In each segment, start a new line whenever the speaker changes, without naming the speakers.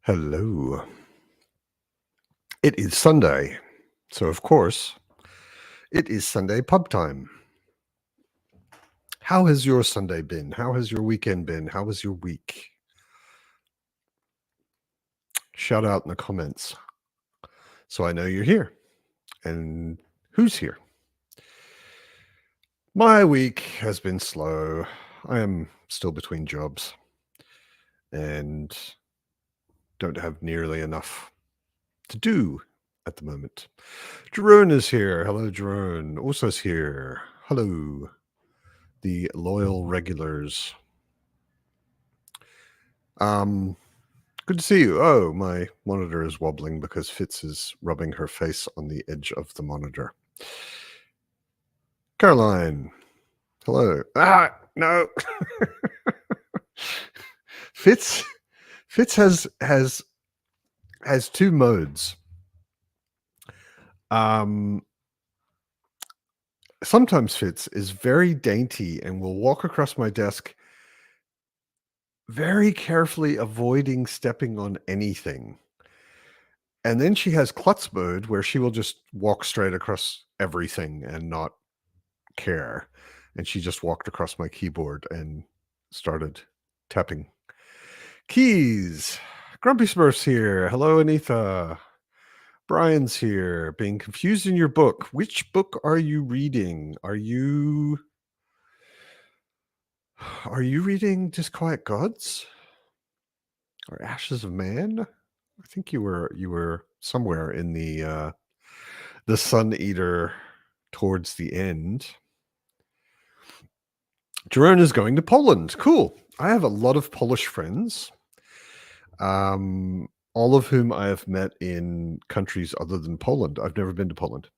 Hello. It is Sunday. So, of course, it is Sunday pub time. How has your Sunday been? How has your weekend been? How was your week? Shout out in the comments so I know you're here and who's here. My week has been slow. I am still between jobs and don't have nearly enough to do at the moment. Jerome is here. Hello, Jerome. Ursa's here. Hello. The loyal regulars. Good to see you. Oh, my monitor is wobbling because Fitz is rubbing her face on the edge of the monitor. Caroline, hello. No. Fitz has two modes. Sometimes Fitz is very dainty and will walk across my desk very carefully, avoiding stepping on anything. And then she has klutz mode where she will just walk straight across everything and not care. And she just walked across my keyboard and started tapping keys. Grumpy Smurf's here. Hello, Anita. Brian's here. Being confused in your book. Which book are you reading? Are you reading Disquiet Gods or Ashes of Man? I think you were somewhere in the Sun Eater towards the end. Jerome is going to Poland. Cool. I have a lot of Polish friends, all of whom I have met in countries other than Poland. I've never been to Poland.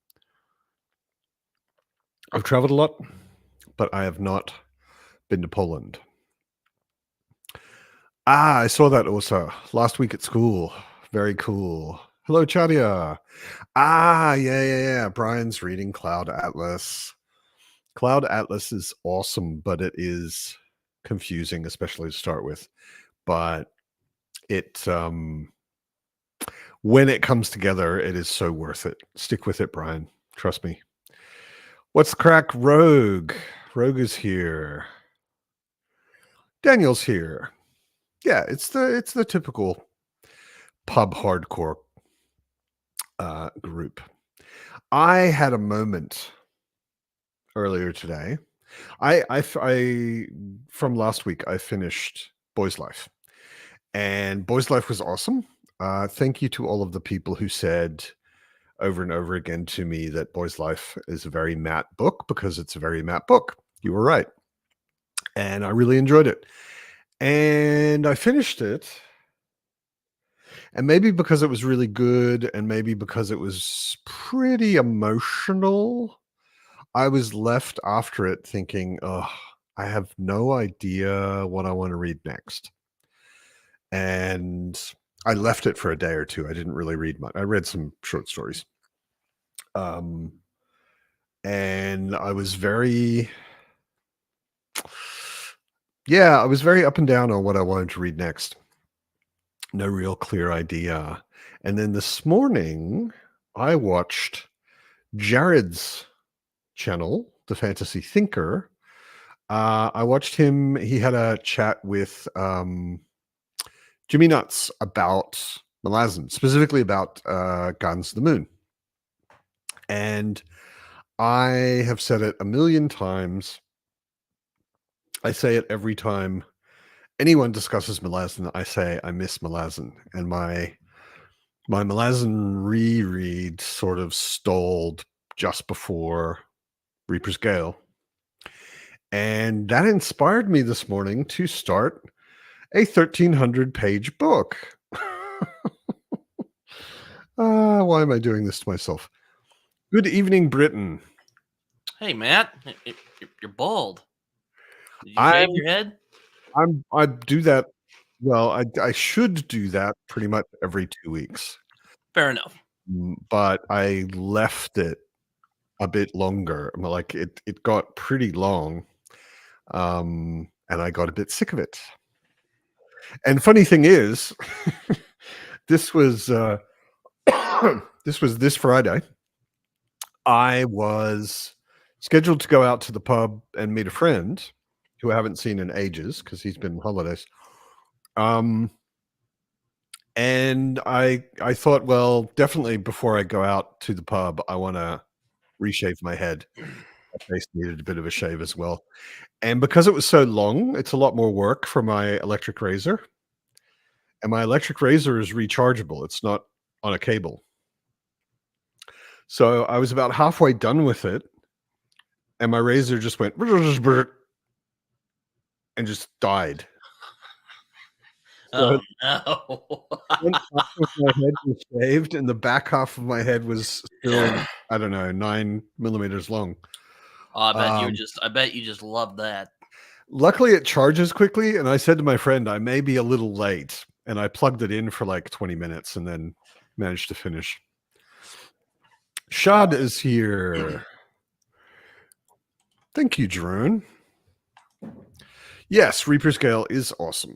I've traveled a lot, but I have not been to Poland. I saw that also last week at school. Very cool. Hello, Chadia. Yeah. Brian's reading Cloud Atlas. Cloud Atlas is awesome, but it is confusing, especially to start with. But it when it comes together, it is so worth it. Stick with it, Brian. Trust me. What's the crack, Rogue? Rogue is here. Daniel's here. Yeah, it's the typical pub hardcore group. I had a moment earlier today. I from last week I finished Boys Life, and Boys Life was awesome. Thank you to all of the people who said over and over again to me that Boys Life is a very matte book because it's a very matte book. You were right, and I really enjoyed it. And I finished it. And maybe because it was really good, and maybe because it was pretty emotional, I was left after it thinking, oh, I have no idea what I want to read next. And I left it for a day or two. I didn't really read much. I read some short stories. And I was very up and down on what I wanted to read next. No real clear idea. And then this morning, I watched Jared's channel, The Fantasy Thinker. I watched him. He had a chat with Jimmy Nuts about Malazan, specifically about Gardens of the Moon. And I have said it a million times. I say it every time anyone discusses Malazan. I say I miss Malazan, and my Malazan reread sort of stalled just before Reaper's Gale, and that inspired me this morning to start a 1,300-page book. Why am I doing this to myself? Good evening, Britain.
Hey, Matt, you're bald. Did you shave your head?
I do that. Well, I should do that pretty much every 2 weeks.
Fair enough.
But I left it a bit longer. Like it got pretty long, and I got a bit sick of it. And funny thing is, this was this was this Friday. I was scheduled to go out to the pub and meet a friend who I haven't seen in ages because he's been on holidays. And I thought, well, definitely before I go out to the pub, I want to reshave my head. My face needed a bit of a shave as well. And because it was so long, it's a lot more work for my electric razor. And my electric razor is rechargeable. It's not on a cable. So I was about halfway done with it, and my razor just went and just died.
Oh no!
One half of my head was shaved, and the back half of my head was still, I don't know, 9 millimeters long.
Oh, I bet you just love that.
Luckily, it charges quickly, and I said to my friend, I may be a little late, and I plugged it in for like 20 minutes and then managed to finish. Shad is here. Thank you, Drone. Yes, Reaper's Gale is awesome.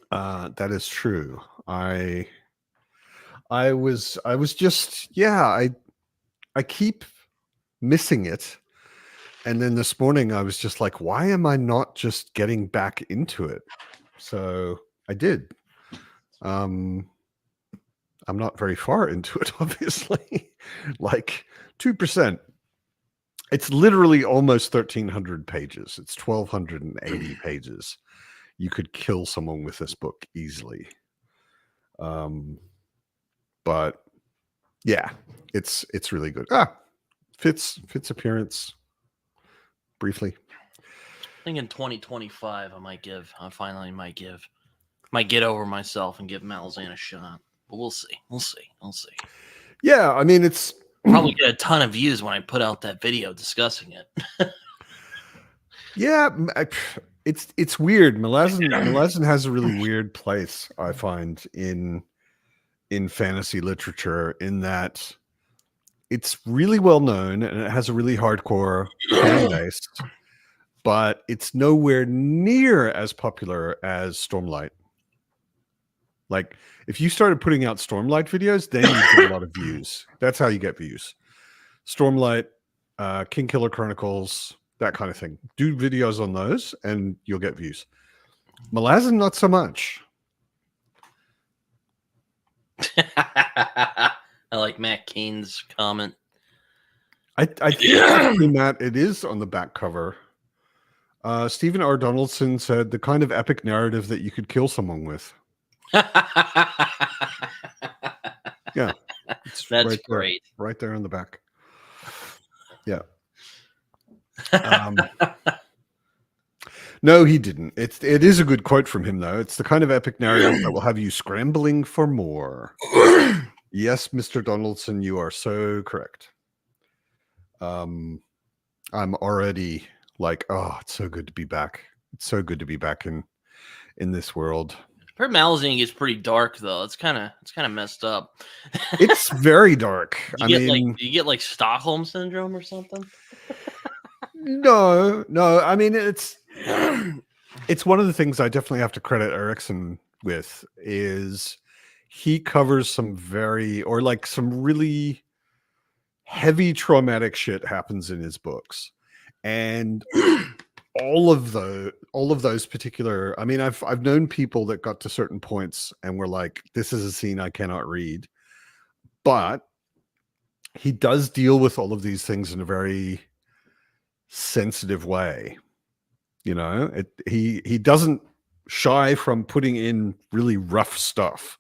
That is true. I was just, I keep missing it. And then this morning I was just like, why am I not just getting back into it? So I did. I'm not very far into it, obviously. Like 2%. It's literally almost 1,300 pages. It's 1,280 pages. You could kill someone with this book easily. But yeah, it's really good. Fitz appearance briefly.
I think in 2025 I finally might get over myself and give Malazan a shot. But we'll see.
Yeah, I mean, it's
probably get a ton of views when I put out that video discussing it.
Yeah, it's weird. Malazan has a really weird place, I find, in fantasy literature, in that it's really well known and it has a really hardcore fan base, but it's nowhere near as popular as Stormlight. Like, if you started putting out Stormlight videos, then you get a lot of views. That's how you get views. Stormlight, Kingkiller Chronicles, that kind of thing. Do videos on those and you'll get views. Malazan, not so much.
I like Matt Kane's comment.
I think actually, Matt, it is on the back cover. Stephen R. Donaldson said the kind of epic narrative that you could kill someone with. Yeah.
That's
right
great.
There, right there on the back. Yeah. No, he didn't. It is a good quote from him, though. It's the kind of epic narrative that will have you scrambling for more. Yes, Mr. Donaldson, you are so correct. I'm already like, oh, it's so good to be back. It's so good to be back in this world.
I've heard Malazan gets pretty dark, though. It's kind of messed up.
It's very dark.
Do you get like Stockholm syndrome or something?
No. I mean, it's one of the things I definitely have to credit Erickson with is he covers some really heavy traumatic shit happens in his books, and all of those particular. I mean, I've known people that got to certain points and were like, "This is a scene I cannot read," but he does deal with all of these things in a very sensitive way. You know, he doesn't shy from putting in really rough stuff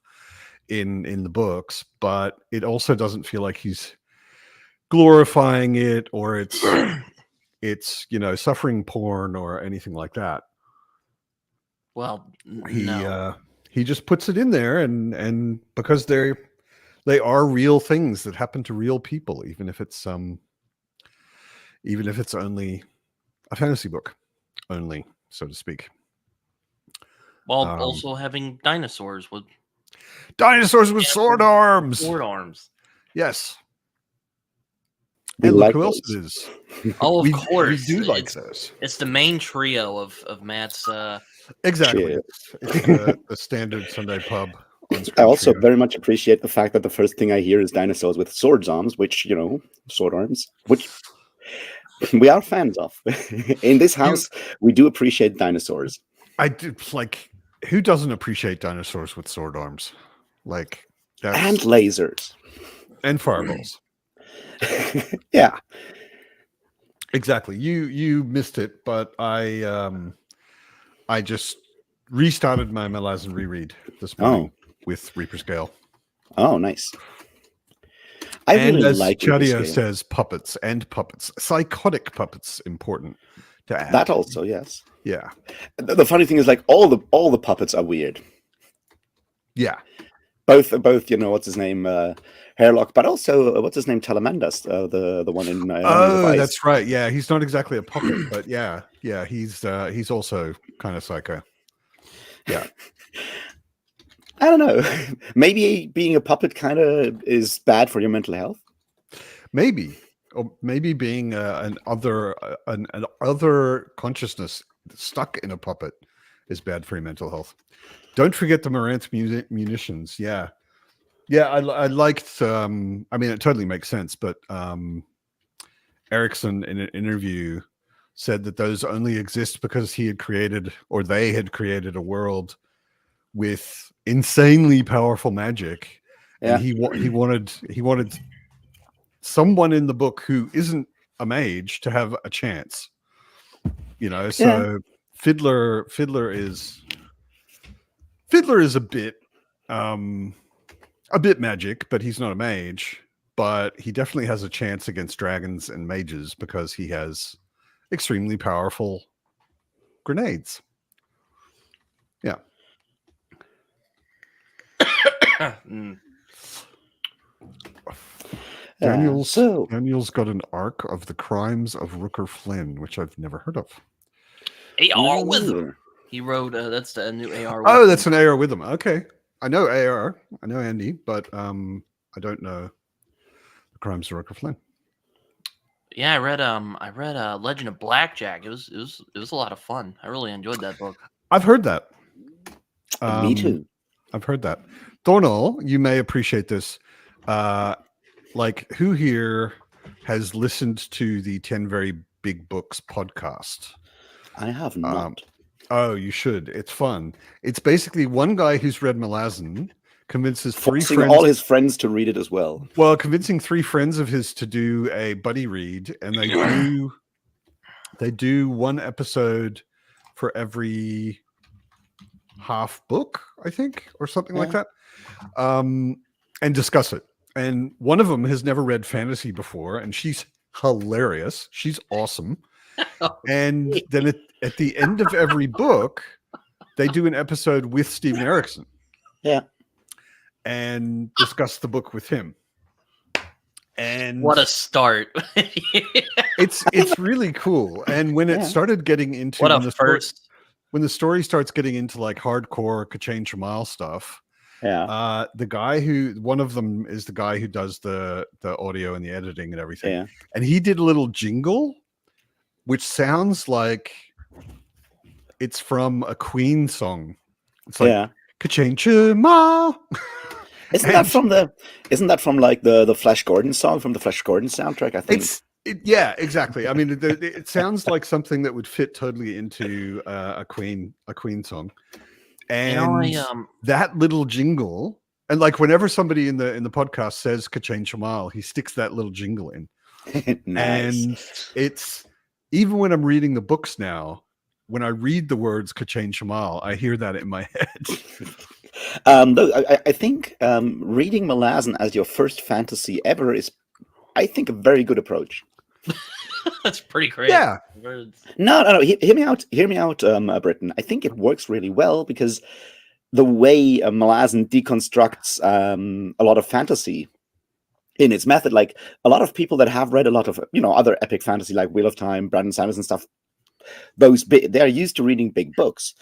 in the books, but it also doesn't feel like he's glorifying it or it's suffering porn or anything like that.
Well,
he just puts it in there, and because they are real things that happen to real people, even if it's only a fantasy book, only, so to speak.
While also having dinosaurs with
sword arms.
Sword arms.
Yes.
We
And
like
look who else
those.
it is.
Oh, of
We
course.
do like those.
It's the main trio of Matt's.
Exactly.
Cheers.
It's the standard Sunday pub on
I
Screen
also
Trio.
very much appreciate the fact that the first thing I hear is dinosaurs with swords arms, which, sword arms, which we are fans of. In this house, we do appreciate dinosaurs.
I do like who doesn't appreciate dinosaurs with sword arms? Like that's
And lasers.
and fireballs.
Yeah.
Exactly. You missed it, but I just restarted my Malazan reread this morning with Reaper's Gale.
Oh, nice. I
And
really
as
like Reaper's
Chadia
Gale.
says, puppets. Psychotic puppets, important to add.
That also, yes.
Yeah.
The funny thing is, like, all the puppets are weird.
Yeah.
Both, what's his name, Hairlock, but also what's his name, Telemandas, the one in Armies of Ice.
That's right. Yeah, he's not exactly a puppet, but yeah, he's also kind of psycho. Yeah.
I don't know. Maybe being a puppet kind of is bad for your mental health.
Maybe, or maybe being an other consciousness stuck in a puppet is bad for your mental health. Don't forget the Marantz munitions. Yeah. I liked. I mean, it totally makes sense, but Erickson in an interview said that those only exist because he had created, or they had created, a world with insanely powerful magic, and he wanted someone in the book who isn't a mage to have a chance. So Fiddler is a bit magic, but he's not a mage. But he definitely has a chance against dragons and mages because he has extremely powerful grenades. Yeah. Daniel's got an arc of the crimes of Rooker Flynn, which I've never heard of.
AR with him. He wrote that's the new AR.
Oh, that's an AR with him. Okay, I know AR. I know Andy, but I don't know the crimes of Rooker Flynn.
Yeah, I read Legend of Blackjack. It was a lot of fun. I really enjoyed that book.
I've heard that.
Me too.
I've heard that. Thornall, you may appreciate this. Like, who here has listened to the 10 Very Big Books podcast?
I have not.
Oh, you should. It's fun. It's basically one guy who's read Malazan convinces
all his friends to read it as well.
Well, convincing 3 friends of his to do a buddy read, and they do one episode for every half book, I think, or something like that, and discuss it. And one of them has never read fantasy before, and she's hilarious. She's awesome. And then at the end of every book, they do an episode with Steven Erickson.
Yeah.
And discuss the book with him. And
what a start.
It's really cool. And when it started getting into when the story starts getting into like hardcore Kachain Shamal stuff, the guy one of them is the guy who does the audio and the editing and everything.
Yeah.
And he did a little jingle, which sounds like it's from a Queen song. It's like Kachain Shamal.
Isn't that from like the Flash Gordon song from the Flash Gordon soundtrack? I think.
Yeah, exactly. I mean, it sounds like something that would fit totally into a Queen song. And that little jingle, and like whenever somebody in the podcast says Kachain Shamal, he sticks that little jingle in.
Nice.
And it's even when I'm reading the books now, when I read the words Kachain Shamal, I hear that in my head.
I think reading Malazan as your first fantasy ever is, I think, a very good approach.
That's pretty great.
Yeah.
No. Hear me out, Britton. I think it works really well because the way Malazan deconstructs a lot of fantasy in its method, like a lot of people that have read a lot of other epic fantasy like Wheel of Time, Brandon Sanderson stuff, they're used to reading big books,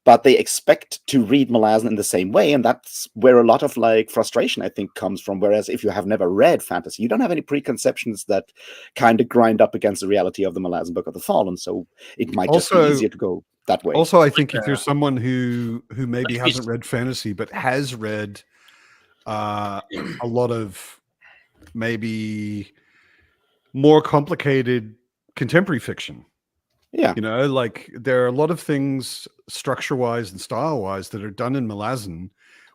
but they expect to read Malazan in the same way, and that's where a lot of like frustration, I think, comes from. Whereas if you have never read fantasy, you don't have any preconceptions that kind of grind up against the reality of the Malazan Book of the Fallen, so it might just be easier to go. that way.
Also, I think if you're someone who maybe
Let's be
hasn't read fantasy but has read a lot of maybe more complicated contemporary fiction,
Yeah.
you know, like there are a lot of things structure-wise and style-wise that are done in Malazan,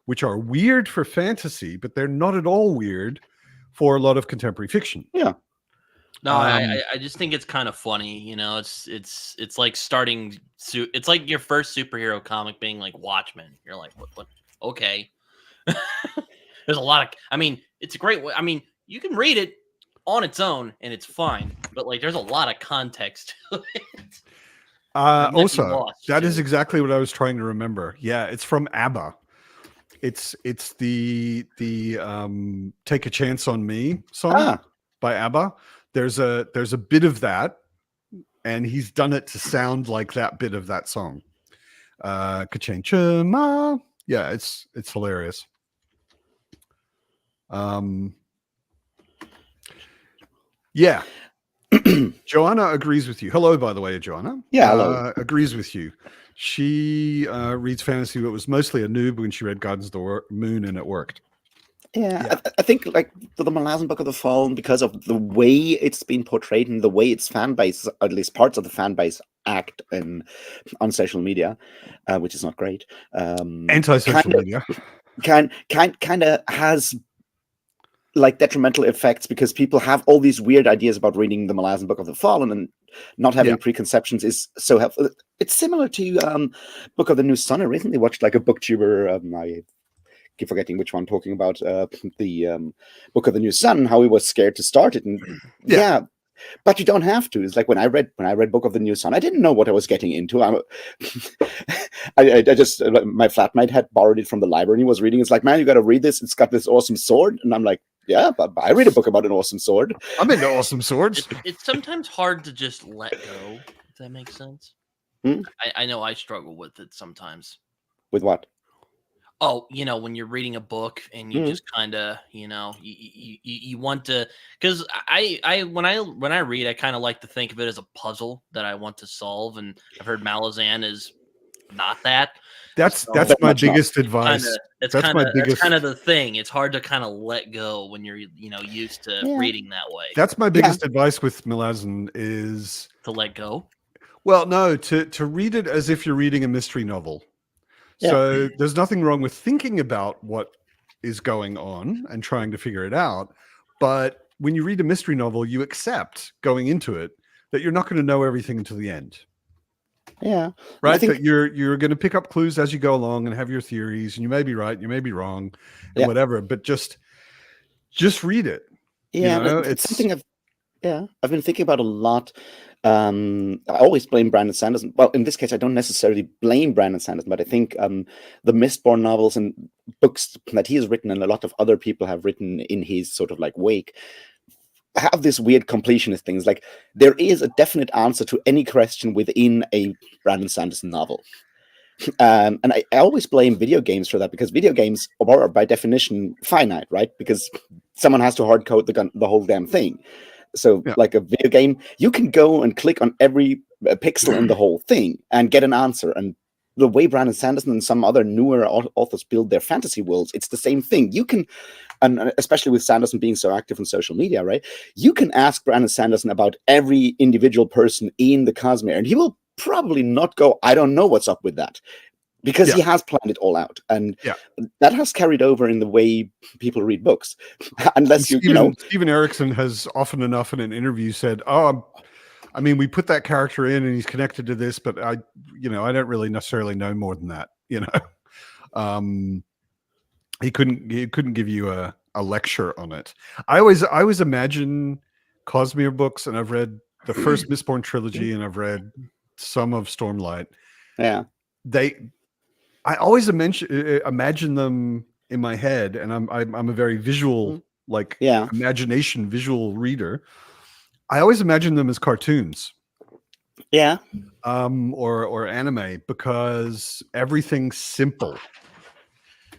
which are weird for fantasy, but they're not at all weird for a lot of contemporary fiction.
Yeah.
No, I just think it's kind of funny, you know. It's like starting. It's like your first superhero comic being like Watchmen. You're like, what? Okay. There's a lot of. I mean, it's a great way. I mean, you can read it on its own and it's fine, but like, there's a lot of context to it.
Also, that is exactly what I was trying to remember. Yeah, it's from ABBA. It's the "Take a Chance on Me" song by ABBA. There's a bit of that, and he's done it to sound like that bit of that song. Ka-ching-cha-ma. Yeah, it's hilarious. Yeah. Joanna agrees with you. Hello, by the way, Joanna.
Yeah, hello.
Agrees with you. She reads fantasy, but was mostly a noob when she read Gardens of the Moon, and it worked.
Yeah. I think like the Malazan Book of the Fallen, because of the way it's been portrayed and the way its fan base, or at least parts of the fan base, act on social media, which is not great.
Anti-social media
kind of has like detrimental effects, because people have all these weird ideas about reading the Malazan Book of the Fallen, and not having preconceptions is so helpful. It's similar to Book of the New Sun. I recently watched like a booktuber. I keep forgetting which one, talking about the Book of the New Sun, how he was scared to start it, and but you don't have to. It's like when I read Book of the New Sun, I didn't know what I was getting into. I just my flatmate had borrowed it from the library and he was reading. It's like, man, you got to read this. It's got this awesome sword, and I'm like, yeah, but I read a book about an awesome sword.
I'm into awesome swords.
It's sometimes hard to just let go. If that makes sense. I know I struggle with it sometimes.
With what?
Oh, you know, when you're reading a book and you just kind of, you know, you want to, because when I read, I kind of like to think of it as a puzzle that I want to solve, and I've heard Malazan is not that.
That's my biggest advice.
That's kind of the thing. It's hard to kind of let go when you're, you know, used to reading that way.
That's my biggest advice with Malazan, is
to let go.
Well, no, to read it as if you're reading a mystery novel. So there's nothing wrong with thinking about what is going on and trying to figure it out. But when you read a mystery novel, you accept going into it that you're not going to know everything until the end.
Yeah.
Right. That you're going to pick up clues as you go along and have your theories, and you may be right, you may be wrong, and whatever, but just read it.
Yeah. You know, it's something I've been thinking about a lot. I always blame Brandon Sanderson. Well, in this case, I don't necessarily blame Brandon Sanderson, but I think the Mistborn novels and books that he has written, and a lot of other people have written in his sort of like wake, have this weird completionist things. Like, there is a definite answer to any question within a Brandon Sanderson novel. And I always blame video games for that, because video games are by definition finite, right? Because someone has to hard code the whole damn thing. So like a video game, you can go and click on every pixel in the whole thing and get an answer. And the way Brandon Sanderson and some other newer authors build their fantasy worlds, it's the same thing. You can, and especially with Sanderson being so active on social media, right? You can ask Brandon Sanderson about every individual person in the Cosmere, and he will probably not go, I don't know what's up with that. Because he has planned it all out, and that has carried over in the way people read books. Unless you know,
Steven Erikson has often enough in an interview said, "Oh, I mean, we put that character in, and he's connected to this, but I don't really necessarily know more than that." You know, he couldn't give you a lecture on it. I always imagine Cosmere books, and I've read the first Mistborn trilogy, and I've read some of Stormlight.
Yeah,
I always imagine them in my head, and I'm a very visual, imagination visual reader. I always imagine them as cartoons, or anime, because everything's simple.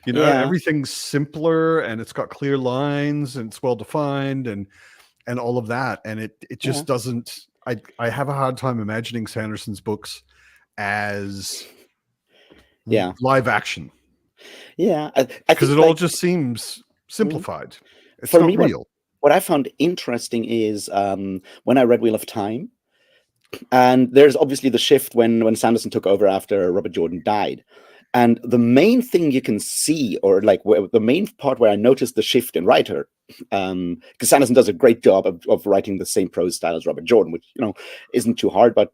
You know, everything's simpler, and it's got clear lines, and it's well defined, and all of that, and it just doesn't. I have a hard time imagining Sanderson's books as
Yeah.
live action
Yeah, I
because
think
it all
like
just seems simplified. It's
for
not
me,
real.
what I found interesting is when I read Wheel of Time, and there's obviously the shift when Sanderson took over after Robert Jordan died. And the main thing you can see, or like the main part where I noticed the shift in writer, because Sanderson does a great job of writing the same prose style as Robert Jordan, which isn't too hard, but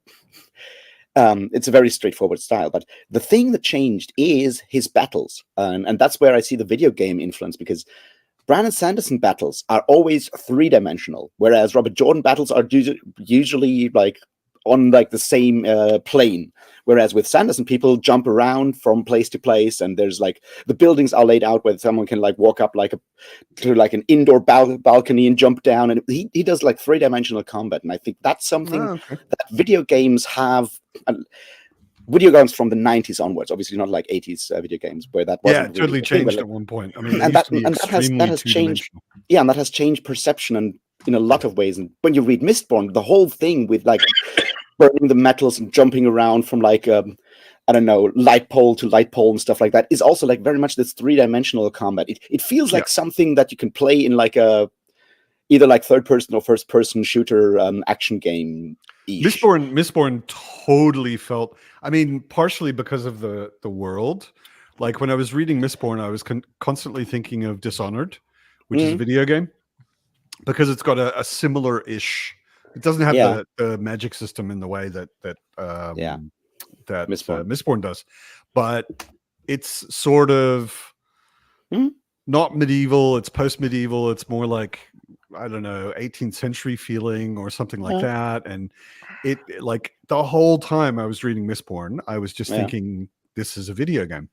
it's a very straightforward style. But the thing that changed is his battles, and that's where I see the video game influence, because Brandon Sanderson battles are always 3-dimensional, whereas Robert Jordan battles are usually like on like the same plane. Whereas with Sanderson, people jump around from place to place, and there's like the buildings are laid out where someone can like walk up to an indoor balcony and jump down, and he does like 3-dimensional combat, and I think that's something that video games have. Video games from the 90s onwards, obviously not like 80s video games where that wasn't
it totally
really a thing,
changed
like,
at one point. I mean,
and that has changed. Yeah, and that has changed perception and in a lot of ways. And when you read Mistborn, the whole thing with like burning the metals and jumping around from like I don't know, light pole to light pole and stuff like that is also like very much this 3-dimensional combat. It feels like something that you can play in like a either like third person or first person shooter action game.
Mistborn totally felt. I mean, partially because of the world. Like when I was reading Mistborn, I was constantly thinking of Dishonored, which is a video game, because it's got a similar-ish. It doesn't have the magic system in the way that Mistborn does, but it's sort of not medieval. It's post-medieval. It's more like, I don't know, 18th century feeling or something like that. And it like the whole time I was reading Mistborn, I was just thinking this is a video game.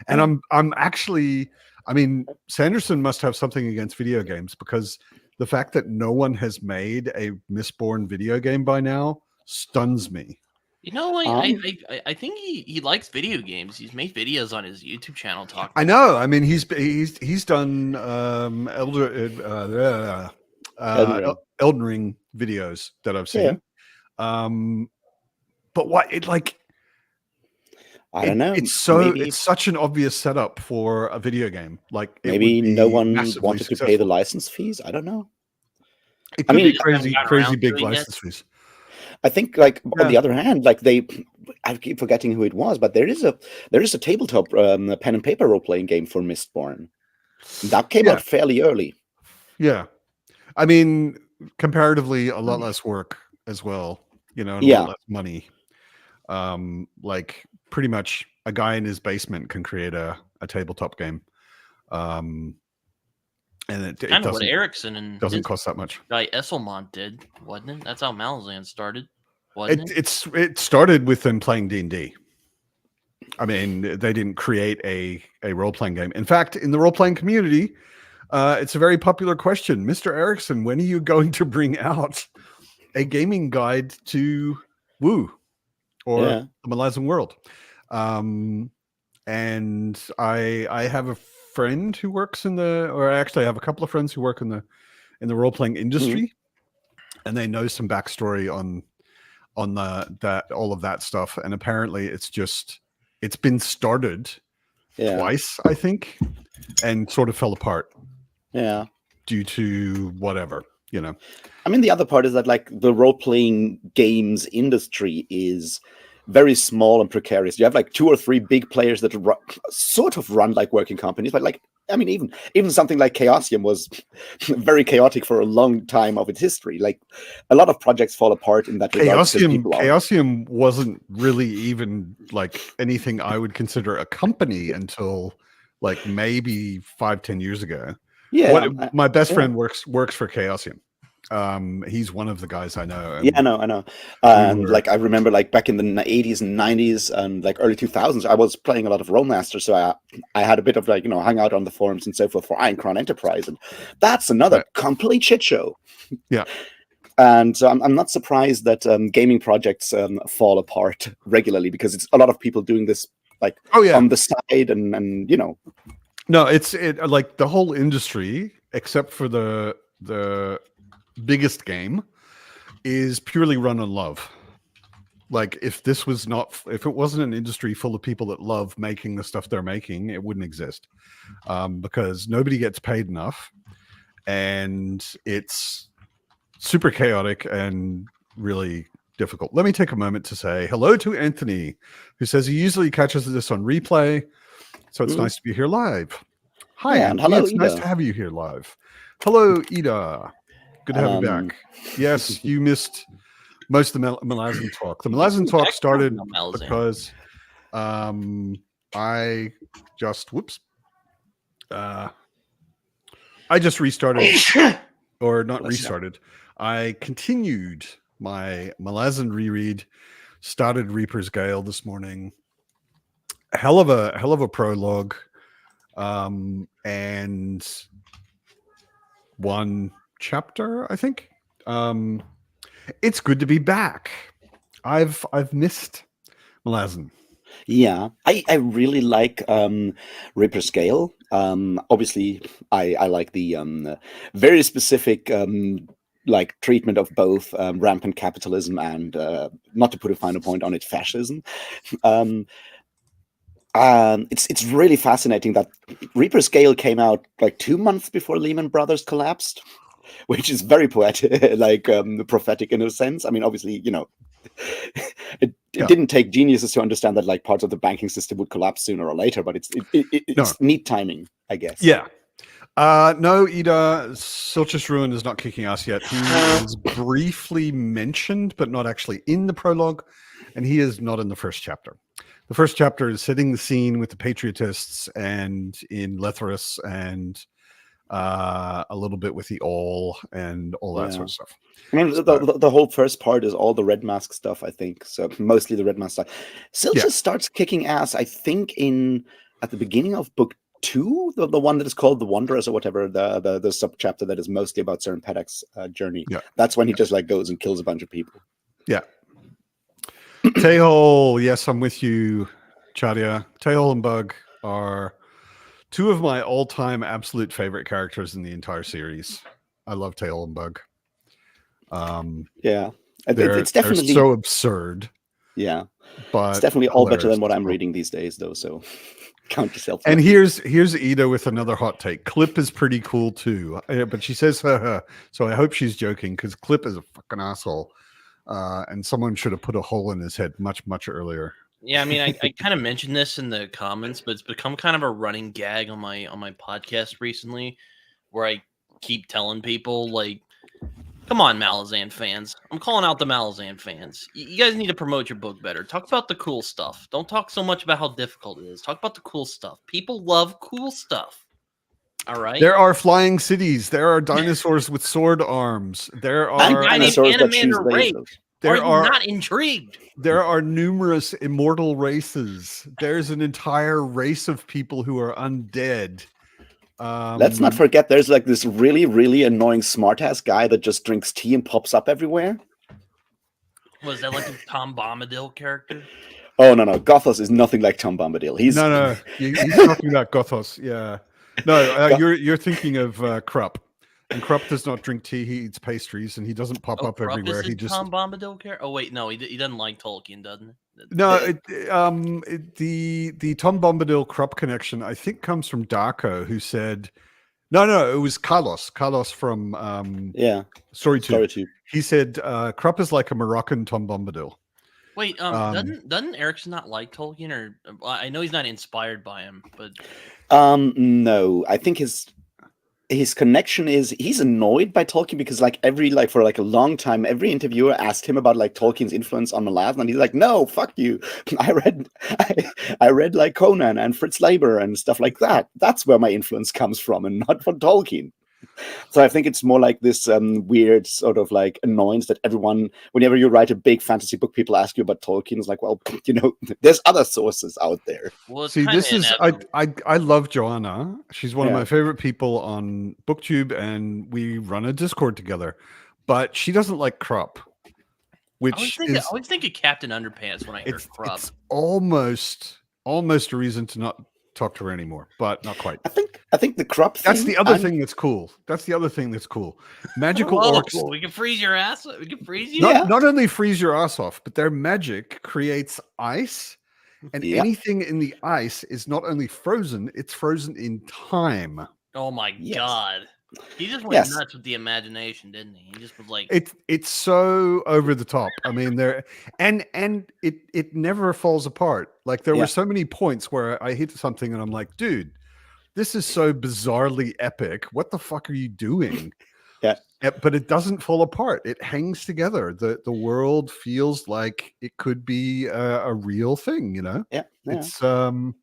And I'm actually, I mean, Sanderson must have something against video games, because the fact that no one has made a Mistborn video game by now stuns me.
I think he likes video games. He's made videos on his YouTube channel talking.
I know. I mean, he's done Elden Ring videos that I've seen. But what it like?
I don't know.
It's such an obvious setup for a video game. Like
maybe no one wanted to pay the license fees. I don't know.
It could be crazy big license fees.
I think, like on the other hand, like I keep forgetting who it was, but there is a tabletop pen and paper role playing game for Mistborn that came out fairly early.
Yeah, I mean, comparatively, a lot less work as well. And a lot less money. Like pretty much a guy in his basement can create a tabletop game. And it
kind of what Erickson and
doesn't cost that much.
Guy Esselmont did, wasn't it? That's how Malazan started, wasn't it?
It started with them playing D&D. I mean, they didn't create a role-playing game. In fact, in the role-playing community, it's a very popular question. Mr. Erickson, when are you going to bring out a gaming guide to Woo or the Malazan world? And I have a friend who works I have a couple of friends who work in the role-playing industry, and they know some backstory on all of that stuff. And apparently it's been started twice, I think, and sort of fell apart. Yeah. Due to whatever,
I mean, the other part is that like the role-playing games industry is very small and precarious. You have like 2 or 3 big players that sort of run like working companies, but like, I mean, even something like Chaosium was very chaotic for a long time of its history. Like a lot of projects fall apart in that regard.
Chaosium wasn't really even like anything I would consider a company until like maybe 5-10 years ago. Yeah, my best friend works for Chaosium. He's one of the guys I know.
I know. And like I remember, like back in the 80s and 90s and like early 2000s, I was playing a lot of Rolemaster, so I had a bit of like hang out on the forums and so forth for Ironcrown Enterprise, and that's another complete shit show.
Yeah.
And so I'm not surprised that gaming projects fall apart regularly, because it's a lot of people doing this like on the side and
No, it's like the whole industry, except for the biggest game, is purely run on love. Like if this was not, if it wasn't an industry full of people that love making the stuff they're making, it wouldn't exist, because nobody gets paid enough, and it's super chaotic and really difficult. Let me take a moment to say hello to Anthony, who says he usually catches this on replay, so it's nice to be here live. Hi,
Yeah, and
Anthony.
hello,
It's nice
Ida.
to have you here live. Hello, Ida. Good to have you back. Yes, you missed most of the Malazan talk. The Malazan talk started because I just I just restarted, or not restarted. I continued my Malazan reread. Started Reaper's Gale this morning. Hell of a prologue, and one chapter, I think. It's good to be back. I've missed Malazan.
Yeah, I really like Reaper's Gale. Obviously, I like the very specific like treatment of both rampant capitalism and, not to put a final point on it, fascism. It's really fascinating that Reaper's Gale came out like 2 months before Lehman Brothers collapsed, which is very poetic, like prophetic in a sense. I mean, obviously, you know, it didn't take geniuses to understand that like parts of the banking system would collapse sooner or later, but it's neat timing, I guess.
Yeah. No, Ida, Silchus Ruin is not kicking ass yet. He is briefly mentioned, but not actually in the prologue, and he is not in the first chapter. The first chapter is setting the scene with the Patriotists and in Lethrus, and a little bit with the All and all that sort of stuff.
I mean, the whole first part is all the Red Mask stuff, I think. So mostly the Red Mask stuff. Silchus starts kicking ass, I think, at the beginning of book 2, the one that is called The Wanderers or whatever, the sub chapter that is mostly about Cern Pedek's journey. Yeah. That's when he just like goes and kills a bunch of people.
Yeah. Tehol, yes, I'm with you, Chadia. Tehol and Bug are two of my all-time absolute favorite characters in the entire series. I love Tehol and Bug.
Yeah,
it's definitely so absurd.
Yeah,
but
it's definitely all better than what I'm reading these days, though. So count yourself.
And here's Ida with another hot take. Clip is pretty cool too, but she says so I hope she's joking, because Clip is a fucking asshole, and someone should have put a hole in his head much earlier.
Yeah, I mean, I kind of mentioned this in the comments, but it's become kind of a running gag on my podcast recently, where I keep telling people, like, come on, Malazan fans. I'm calling out the Malazan fans. You guys need to promote your book better. Talk about the cool stuff. Don't talk so much about how difficult it is. Talk about the cool stuff. People love cool stuff. All right.
There are flying cities. There are dinosaurs with sword arms. There are
dinosaurs that choose lasers.
Are you not intrigued?
There are numerous immortal races. There's an entire race of people who are undead.
Let's not forget there's like this really annoying smartass guy that just drinks tea and pops up everywhere.
Was that like a Tom Bombadil character?
Oh no, Gothos is nothing like Tom Bombadil. He's
talking about Gothos. Yeah, no, you're thinking of Krupp. And Krupp does not drink tea; he eats pastries, and he doesn't pop up
Krupp
everywhere.
Is
he just
Tom Bombadil character. Oh wait, no, he doesn't like Tolkien, doesn't he?
No, the Tom Bombadil Krupp connection, I think, comes from Darko, who said, no, it was Carlos from StoryTube. He said Krupp is like a Moroccan Tom Bombadil.
Wait, doesn't Erickson not like Tolkien, or I know he's not inspired by him, but
no, I think his connection is he's annoyed by Tolkien because for a long time every interviewer asked him about like Tolkien's influence on Malazan, and he's like, no, fuck you. I read like Conan and Fritz Leiber and stuff like that. That's where my influence comes from, and not from Tolkien. So I think it's more like this weird sort of like annoyance that everyone, whenever you write a big fantasy book, people ask you about Tolkien. It's like, well, there's other sources out there.
Well,
see, this is I love Joanna. She's one of my favorite people on BookTube, and we run a Discord together. But she doesn't like Krupp, which
I always think of Captain Underpants when I hear Krupp.
It's almost a reason to not talk to her anymore, but not quite.
I think the crop thing.
That's the other thing that's cool. Magical
Oh,
orcs.
we can freeze your ass. We can freeze you.
Not only freeze your ass off, but their magic creates ice, and
Yeah.
anything in the ice is not only frozen; it's frozen in time.
Oh my
Yes.
god. He just went
Yes.
nuts with the imagination, didn't he? He just was like,
It's so over the top. I mean, there and it never falls apart. Like there
Yeah.
were so many points where I hit something and I'm like, dude, this is so bizarrely epic. What the fuck are you doing?
Yeah.
But it doesn't fall apart. It hangs together. The world feels like it could be a real thing. You know,
Yeah.
it's amazing.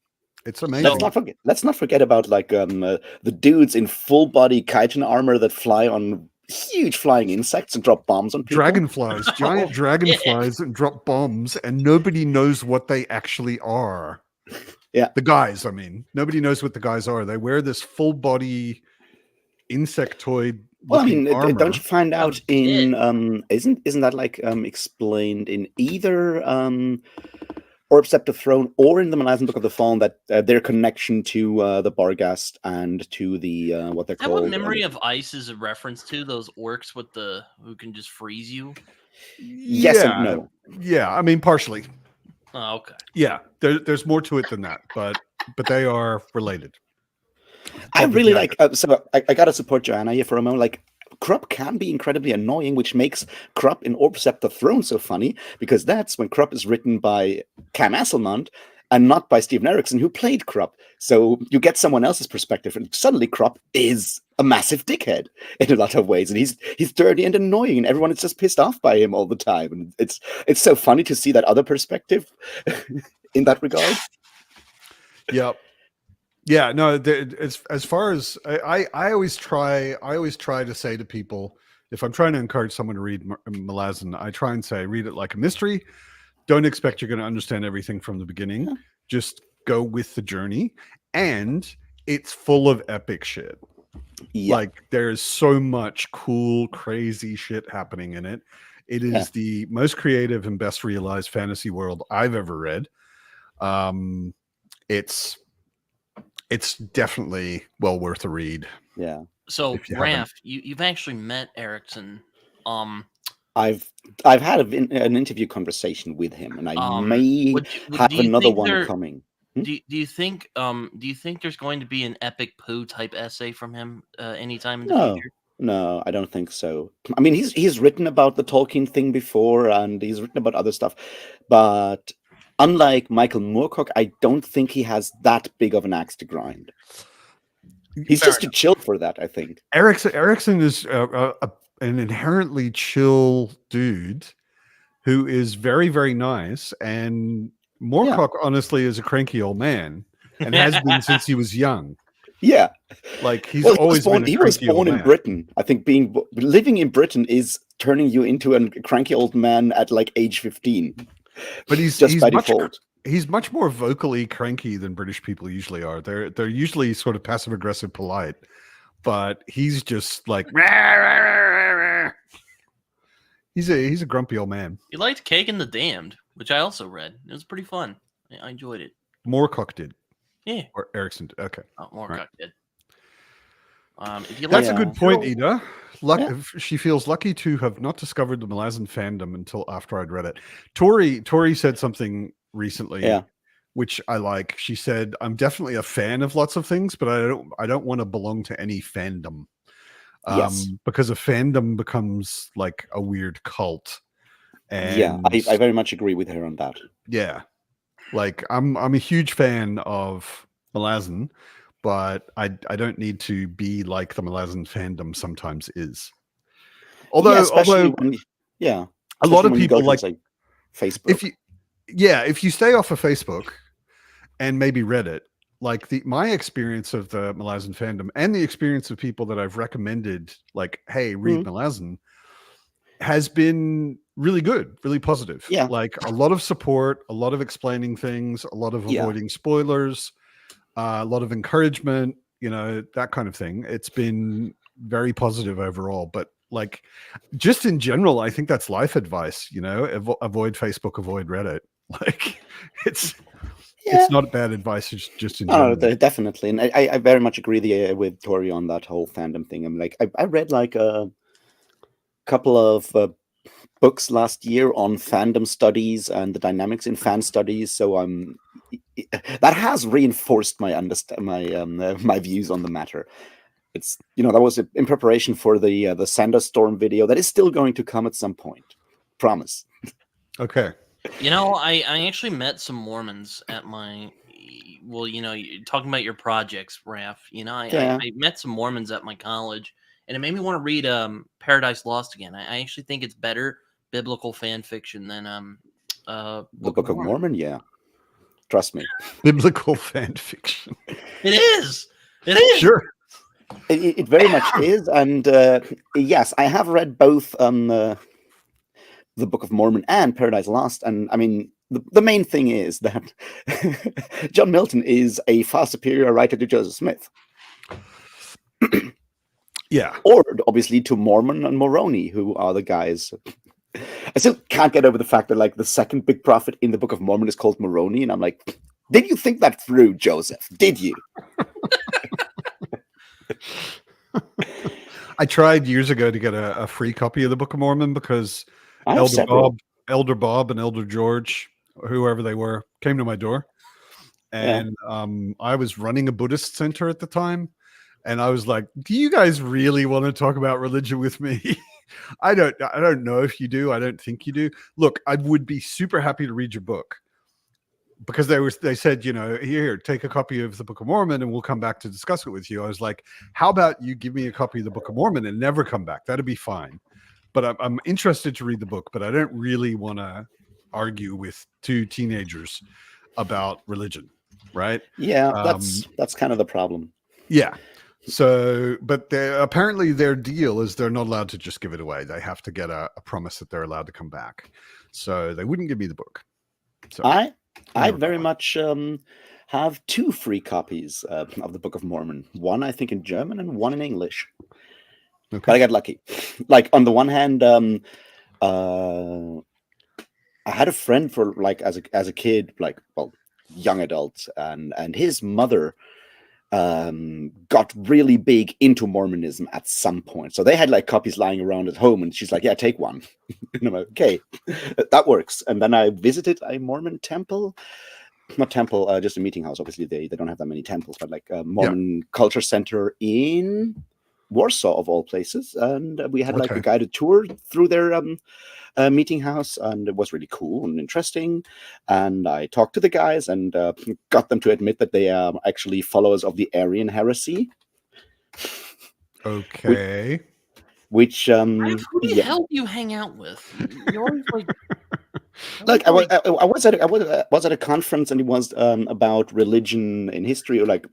Let's not forget about like the dudes in full body kaijin armor that fly on huge flying insects and drop bombs on people.
Dragonflies, giant dragonflies, and drop bombs, and nobody knows what they actually are.
Yeah.
The guys, I mean, nobody knows what the guys are. They wear this full body insectoid.
Well, I mean,
armor.
don't you find out in
did.
isn't that like explained in either Orb Scepter Throne or in the Malazan Book of the Fallen that their connection to the Barghast and to the what they're
is that
called?
what Memory of Ice is a reference to? Those orcs with the who can just freeze you?
Yes and no.
Yeah, I mean, partially.
Oh, okay.
Yeah, there's more to it than that, but they are related.
I
But
really
yeah.
like. So I gotta support Joanna here for a moment. Like, Krupp can be incredibly annoying, which makes Krupp in Orb Scepter Throne so funny because that's when Krupp is written by Cam Asselmond and not by Steven Erikson, who played Krupp. So you get someone else's perspective, and suddenly Krupp is a massive dickhead in a lot of ways, and he's dirty and annoying, and everyone is just pissed off by him all the time. And it's so funny to see that other perspective in that regard.
Yep. Yeah, no, as far as I always try to say to people, if I'm trying to encourage someone to read Malazan, I try and say, read it like a mystery. Don't expect you're going to understand everything from the beginning.
Yeah.
Just go with the journey. And it's full of epic shit.
Yeah.
Like there's so much cool, crazy shit happening in it. It is the most creative and best realized fantasy world I've ever read. It's definitely well worth a read.
Yeah.
So,
If you
Raph, you've actually met Erikson.
I've had an interview conversation with him, and I may have another one coming.
Do you think there's going to be an epic poo type essay from him anytime in the future?
No, I don't think so. I mean, he's written about the Tolkien thing before, and he's written about other stuff, but unlike Michael Moorcock, I don't think he has that big of an axe to grind. He's just too chill for that, I think.
Erikson is an inherently chill dude who is very, very nice. And Moorcock, honestly, is a cranky old man and has been since he was young.
Yeah.
Like he was born
in Britain. I think living in Britain is turning you into a cranky old man at like age 15.
But he's
by default.
He's much more vocally cranky than British people usually are. They're usually sort of passive aggressive, polite, but he's just like rah, rah, rah, rah. He's a grumpy old man.
He liked Cake and the Damned, which I also read. It was pretty fun. I enjoyed it.
Moorcock did.
Yeah.
Or Erikson did. Okay.
Moorcock did.
That's a good point, Ida. She feels lucky to have not discovered the Malazan fandom until after I'd read it. Tori said something recently, which I like. She said, "I'm definitely a fan of lots of things, but I don't want to belong to any fandom, because a fandom becomes like a weird cult." And
I very much agree with her on that.
Yeah, like I'm a huge fan of Malazan. But I don't need to be like the Malazan fandom sometimes is. Although a lot of people like
Facebook.
If you stay off of Facebook and maybe Reddit, like my experience of the Malazan fandom and the experience of people that I've recommended, like, hey, read Malazan, has been really good, really positive.
Yeah.
Like a lot of support, a lot of explaining things, a lot of avoiding spoilers. A lot of encouragement, that kind of thing. It's been very positive overall, but like just in general, I think that's life advice, avoid Facebook, avoid Reddit. Like
Yeah.
It's not bad advice. It's just in
No,
general.
definitely, and I very much agree with Tori on that whole fandom thing. I'm like, I read like a couple of books last year on fandom studies and the dynamics in fan studies. So that has reinforced my my views on the matter. It's that was in preparation for the Sanderstorm video that is still going to come at some point. Promise.
Okay.
I actually met some Mormons at my. Well, talking about your projects, Raph. I met some Mormons at my college, and it made me want to read Paradise Lost again. I actually think it's better biblical fan fiction than
the Book of Mormon. Yeah, trust me.
Biblical fan fiction.
It is. It is.
Sure.
It very much is, and yes, I have read both the Book of Mormon and Paradise Lost, and I mean the main thing is that John Milton is a far superior writer to Joseph Smith.
Yeah,
or obviously to Mormon and Moroni, who are the guys. I still can't get over the fact that like the second big prophet in the Book of Mormon is called Moroni, and I'm like, did you think that through, Joseph? Did you?
I tried years ago to get a free copy of the Book of Mormon because Elder Bob and Elder George, whoever they were, came to my door, and I was running a Buddhist center at the time, and I was like, "Do you guys really want to talk about religion with me?" I don't know if you do. I don't think you do. Look, I would be super happy to read your book, because they said, here, take a copy of the Book of Mormon and we'll come back to discuss it with you. I was like, how about you give me a copy of the Book of Mormon and never come back? That'd be fine. But I'm interested to read the book, but I don't really want to argue with two teenagers about religion, right?
Yeah, that's kind of the problem.
Yeah. So, but apparently their deal is they're not allowed to just give it away. They have to get a promise that they're allowed to come back. So they wouldn't give me the book. So
I very much have 2 free copies of the Book of Mormon. One, I think, in German and one in English.
Okay.
But I got lucky. Like, on the one hand, I had a friend for, like, as a kid, like, well, young adult, and his mother got really big into Mormonism at some point. So they had, like, copies lying around at home, and she's like, yeah, take one. And I'm like, okay, that works. And then I visited a Mormon temple. Not temple, just a meeting house. Obviously, they don't have that many temples, but like a Mormon culture center in Warsaw, of all places. And we had like a guided tour through their meeting house, and it was really cool and interesting. And I talked to the guys and got them to admit that they are actually followers of the Arian heresy.
Okay.
Who
the hell do you hang out with? You're always like.
Like I was at a conference, and it was about religion in history, or like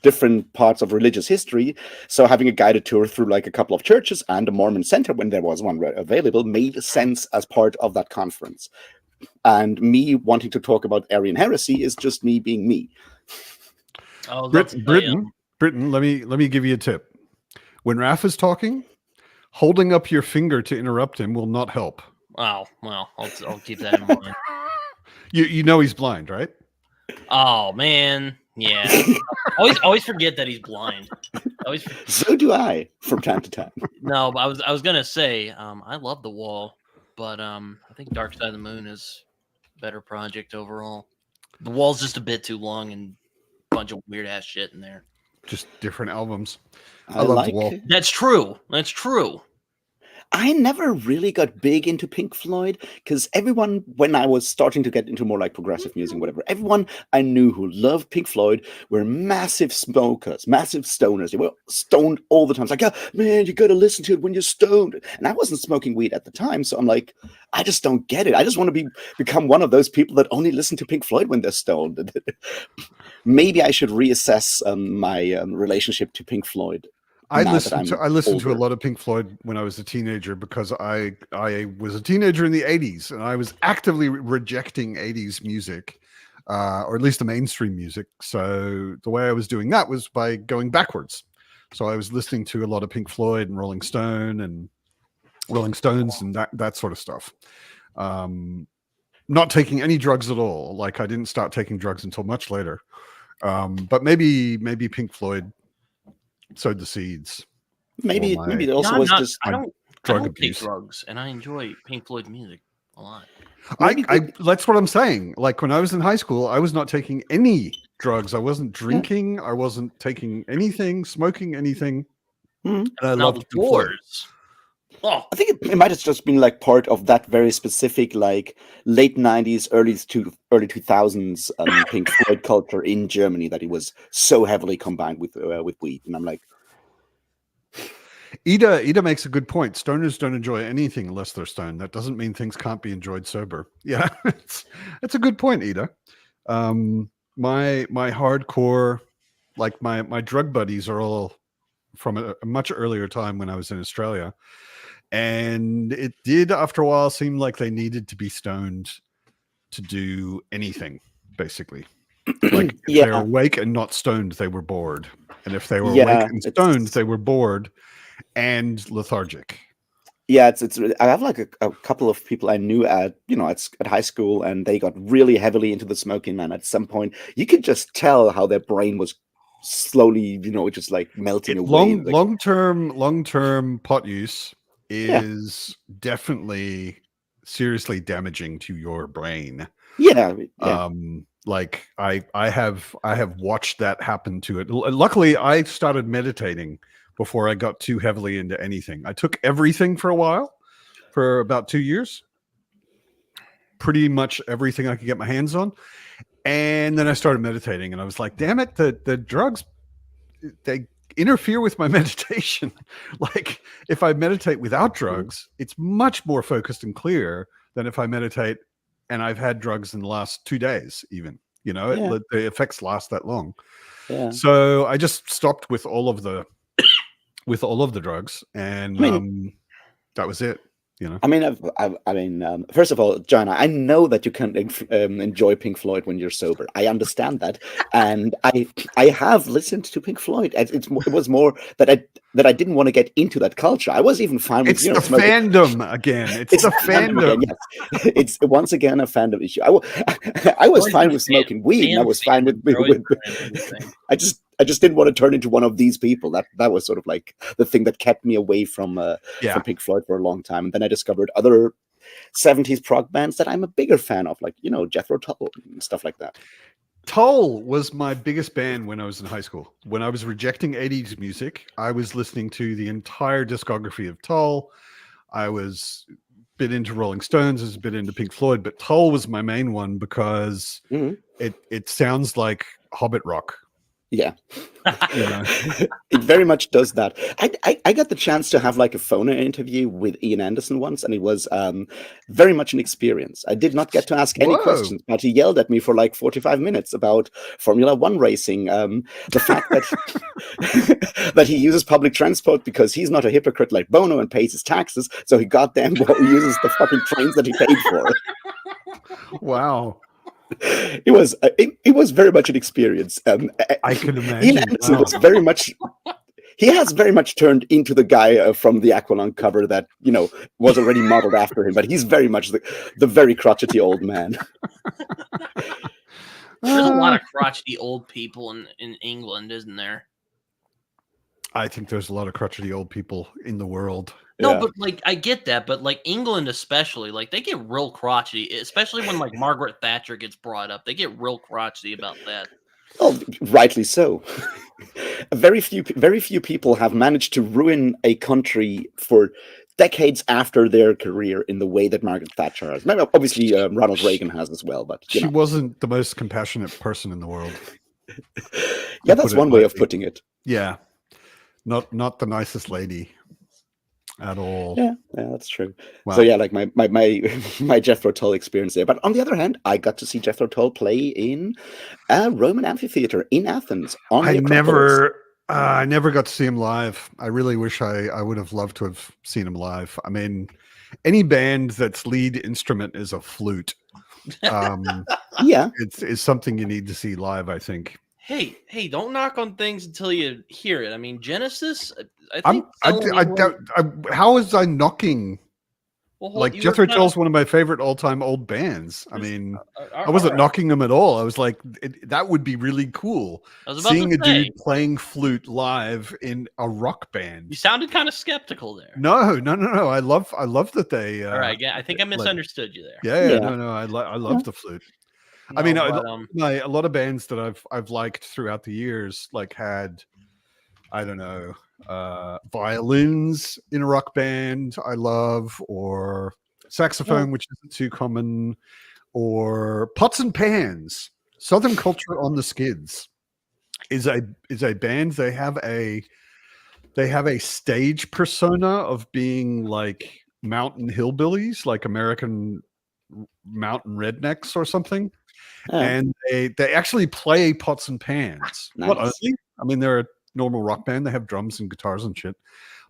different parts of religious history. So having a guided tour through like a couple of churches and a Mormon center, when there was one available, made sense as part of that conference. And me wanting to talk about Arian heresy is just me being me.
Oh,
Britain. Let me give you a tip. When Raph is talking, holding up your finger to interrupt him will not help.
Oh, well, I'll keep that in mind.
You know he's blind, right?
Oh man, yeah. always forget that he's blind.
So do I from time to time.
No, but I was gonna say, I love The Wall, but I think Dark Side of the Moon is a better project overall. The Wall's just a bit too long and a bunch of weird ass shit in there.
Just different albums.
I
love The Wall.
That's true.
I never really got big into Pink Floyd, because everyone, when I was starting to get into more like progressive music, whatever, everyone I knew who loved Pink Floyd were massive smokers, massive stoners. They were stoned all the time. It's like, oh, man, you got to listen to it when you're stoned. And I wasn't smoking weed at the time, so I'm like, I just don't get it. I just want to become one of those people that only listen to Pink Floyd when they're stoned. Maybe I should reassess my relationship to Pink Floyd.
I listened to a lot of Pink Floyd when I was a teenager, because I was a teenager in the 80s, and I was actively rejecting 80s music, or at least the mainstream music. So the way I was doing that was by going backwards. So I was listening to a lot of Pink Floyd and Rolling Stones and that sort of stuff. not taking any drugs at all. Like I didn't start taking drugs until much later. But maybe Pink Floyd sowed the seeds.
Maybe
my-
maybe it
No,
also
I'm
was
not,
just
I don't
drug
take
abuse.
drugs, and I enjoy Pink Floyd music a lot.
That's what I'm saying. Like when I was in high school, I was not taking any drugs. I wasn't drinking. I wasn't taking anything, smoking anything.
Mhm.
And I
Now
loved
the
Pink Floyd.
Doors. Oh,
I think it might have just been like part of that very specific like late 90s, early 2000s Pink Floyd culture in Germany that it was so heavily combined with weed. And I'm like,
Ida makes a good point. Stoners don't enjoy anything unless they're stoned. That doesn't mean things can't be enjoyed sober. Yeah, it's a good point, Ida. My hardcore, like my drug buddies are all from a much earlier time when I was in Australia, and it did after a while seem like they needed to be stoned to do anything, basically. Like if
Yeah.
they were awake and not stoned, they were bored, and if they were
Yeah,
awake and stoned, they were bored and lethargic.
yeah, it's I have like a couple of people I knew at at high school, and they got really heavily into the smoking, man. At some point, you could just tell how their brain was slowly, just like melting away. Like,
Long term pot use is definitely seriously damaging to your brain.
yeah.
Like I have watched that happen to it. Luckily, I started meditating before I got too heavily into anything. I took everything for a while, for about 2 years, pretty much everything I could get my hands on, and then I started meditating, and I was like, "Damn it, the drugs, they interfere with my meditation." Like if I meditate without drugs, it's much more focused and clear than if I meditate and I've had drugs in the last 2 days, even. The effects last that long.
Yeah.
So I just stopped with all of the drugs, and that was it.
I mean, first of all, John, I know that you can enjoy Pink Floyd when you're sober. I understand that, and I have listened to Pink Floyd. It was more that I didn't want to get into that culture. I was even fine with
It's the
smoking.
fandom again. It's the fandom.
Again, yes. It's once again a fandom issue. I was fine with smoking weed, and I was fine with I just didn't want to turn into one of these people. That was sort of like the thing that kept me away from Pink Floyd for a long time. And then I discovered other 70s prog bands that I'm a bigger fan of, like Jethro Tull and stuff like that.
Tull was my biggest band when I was in high school. When I was rejecting 80s music, I was listening to the entire discography of Tull. I was a bit into Rolling Stones, I was a bit into Pink Floyd, but Tull was my main one because it sounds like Hobbit rock.
Yeah. It very much does that. I got the chance to have like a phone interview with Ian Anderson once, and it was very much an experience. I did not get to ask any questions, but he yelled at me for like 45 minutes about Formula One racing, the fact that that he uses public transport because he's not a hypocrite like Bono and pays his taxes, so he goddamn well uses the fucking trains that he paid for.
Wow.
It was very much an experience.
I can imagine.
Ian Anderson was very much. He has very much turned into the guy from the Aqualung cover that was already modeled after him, but he's very much the very crotchety old man.
There's a lot of crotchety old people in England, isn't there?
I think there's a lot of crotchety old people in the world.
No, but like I get that, but like England especially, like they get real crotchety, especially when like Margaret Thatcher gets brought up. They get real crotchety about that.
Oh, rightly so. Very few people have managed to ruin a country for decades after their career in the way that Margaret Thatcher has. Maybe, obviously, Ronald Reagan has as well, but
she wasn't the most compassionate person in the world.
Yeah, that's one way of putting it.
Yeah, not the nicest lady at all.
Yeah, that's true.
Wow.
So yeah, like my Jethro Tull experience there. But on the other hand, I got to see Jethro Tull play in a Roman amphitheater in Athens.
I never got to see him live. I really wish I would have loved to have seen him live. I mean, any band that's lead instrument is a flute,
yeah,
it's something you need to see live, I think.
Hey, don't knock on things until you hear it. I mean, Genesis, I think.
How was I knocking?
Well,
Like
you were
Jethro
kinda-
Tull's one of my favorite all-time old bands. I mean, I wasn't
alright.
knocking them at all. I was like, that would be really cool.
I was about to
Seeing a
say,
dude playing flute live in a rock
you
band.
sounded kind of skeptical there.
No. I love that they.
All right, yeah, I think I
like,
misunderstood you there.
yeah,
Yeah.
no. I
Yeah.
love the flute.
No,
I mean,
but,
a lot of bands that I've liked throughout the years, like had, I don't know, violins in a rock band. I love, or saxophone, which isn't too common, or pots and pans. Southern Culture on the Skids is a band. They have a stage persona of being like mountain hillbillies, like American mountain rednecks or something. And they actually play pots and pans. Not
Nice.
only, I mean, they're a normal rock band. They have drums and guitars and shit,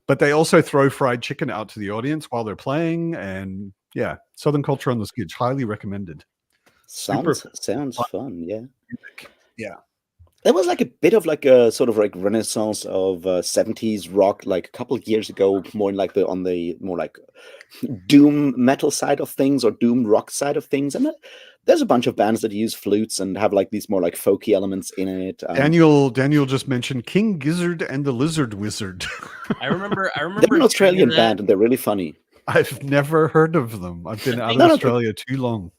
but they also throw fried chicken out to the audience while they're playing. And yeah, Southern Culture on the Skids, highly recommended. Super
Sounds
fun
fun. Yeah.
music. Yeah.
There was like a bit of like a sort of like renaissance of 70s rock like a couple of years ago, more in like the more like doom metal side of things or doom rock side of things. And there's a bunch of bands that use flutes and have like these more like folky elements in it.
Daniel just mentioned King Gizzard and the Lizard Wizard.
I remember.
They're an Australian band and they're really funny.
I've never heard of them. I've been out of Australia too long.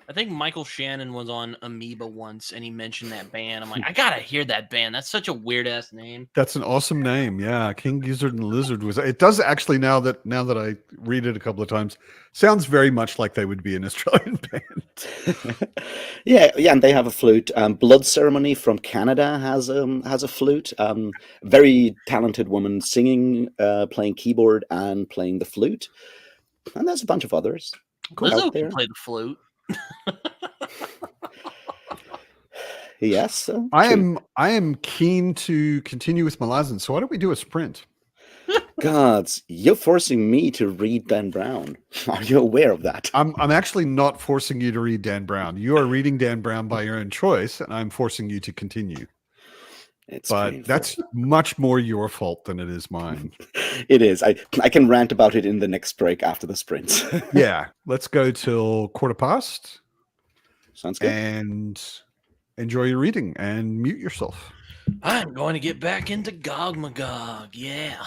I think Michael Shannon was on Amoeba once, and he mentioned that band. I'm like, I gotta hear that band. That's such a weird ass name.
That's an awesome name. Yeah, King Gizzard and the Lizard was. It does actually now that I read it a couple of times, sounds very much like they would be an Australian band.
yeah, and they have a flute. Blood Ceremony from Canada has a flute. Very talented woman singing, playing keyboard and playing the flute. And there's a bunch of others.
Lizzo can play the flute.
Yes,
I am keen to continue with Malazan. So why don't we do a sprint?
Gods, you're forcing me to read Dan Brown. Are you aware of that?
I'm actually not forcing you to read Dan Brown. You are reading Dan Brown by your own choice, and I'm forcing you to continue. But painful. That's much more your fault than it is mine.
It is. I can rant about it in the next break after the sprint.
Yeah, let's go till 1:15.
Sounds good.
And enjoy your reading and mute yourself.
I'm going to get back into Gog Magog. Yeah.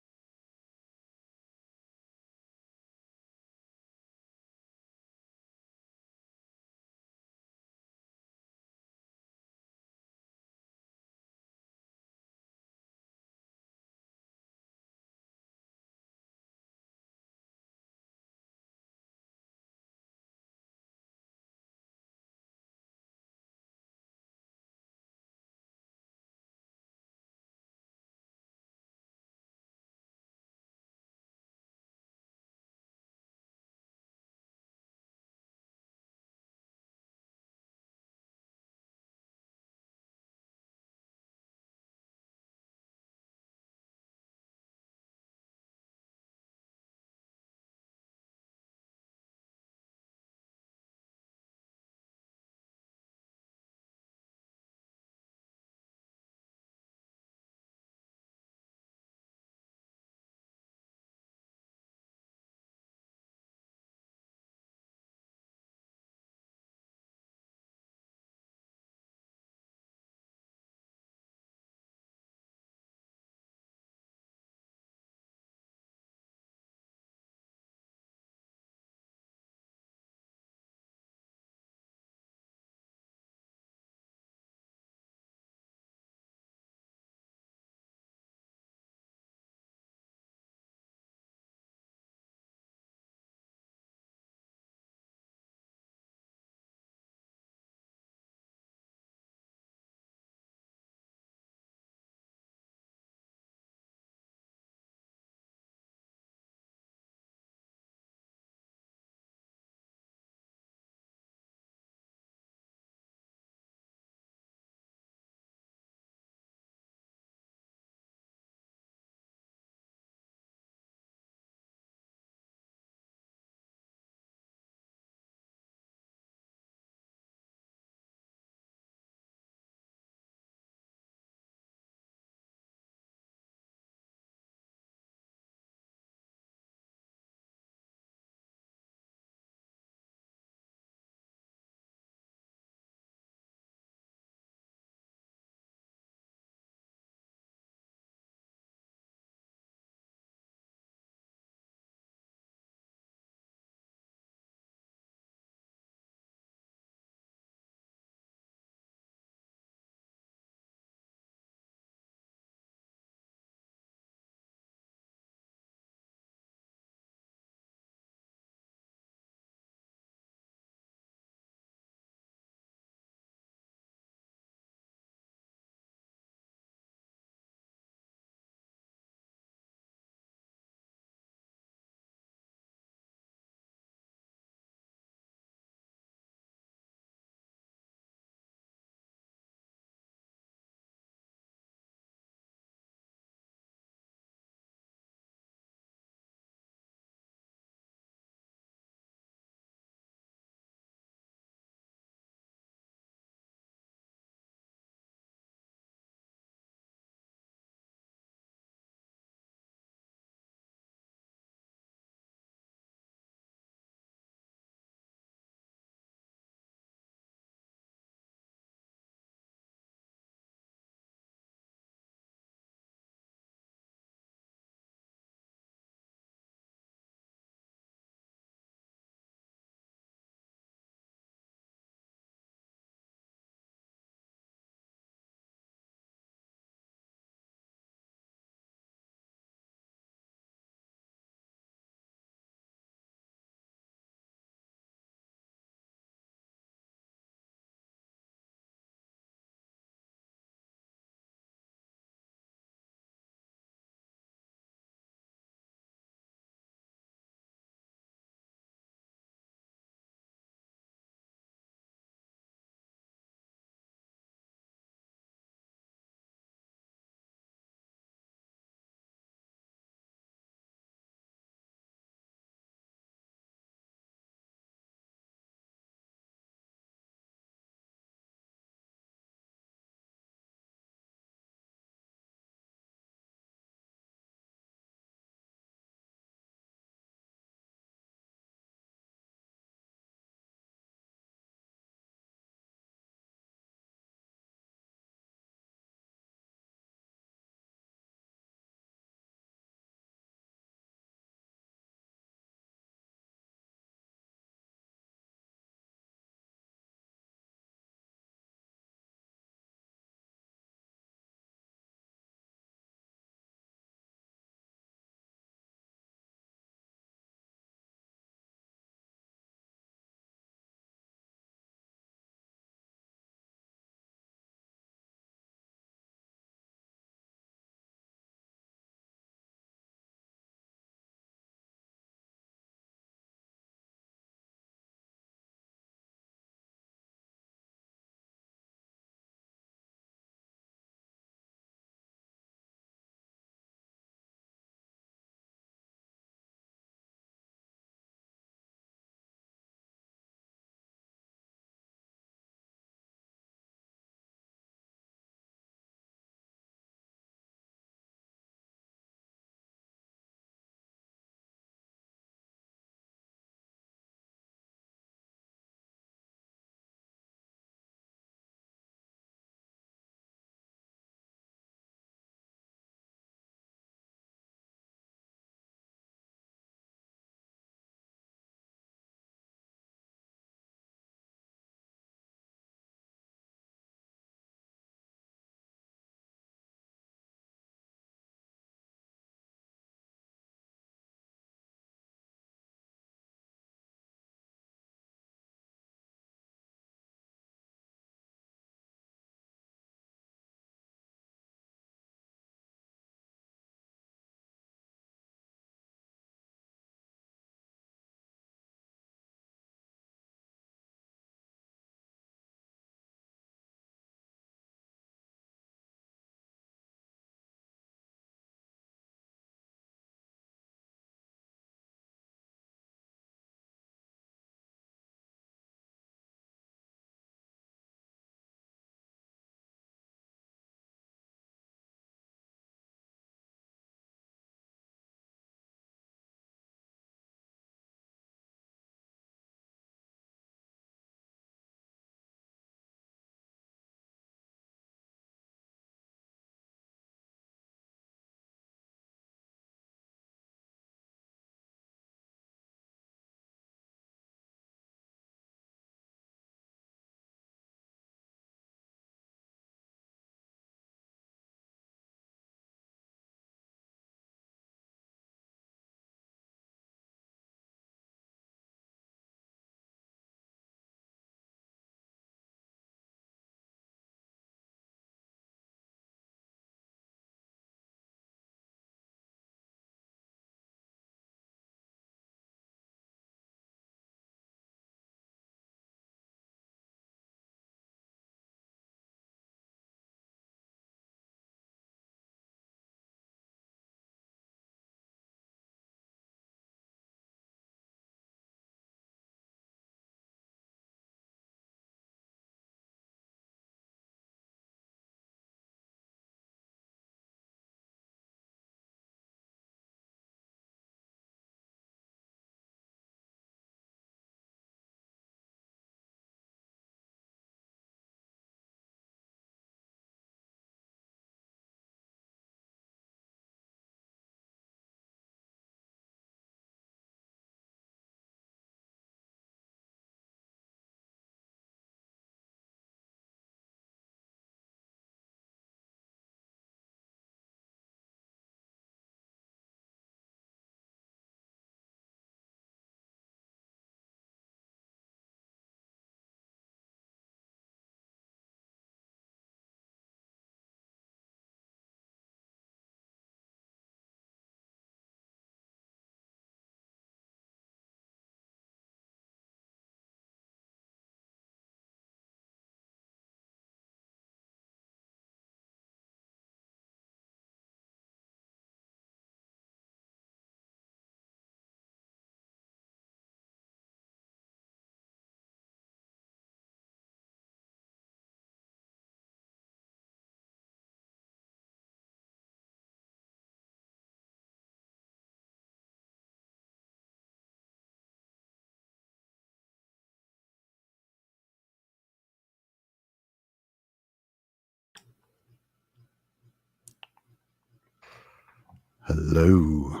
Hello.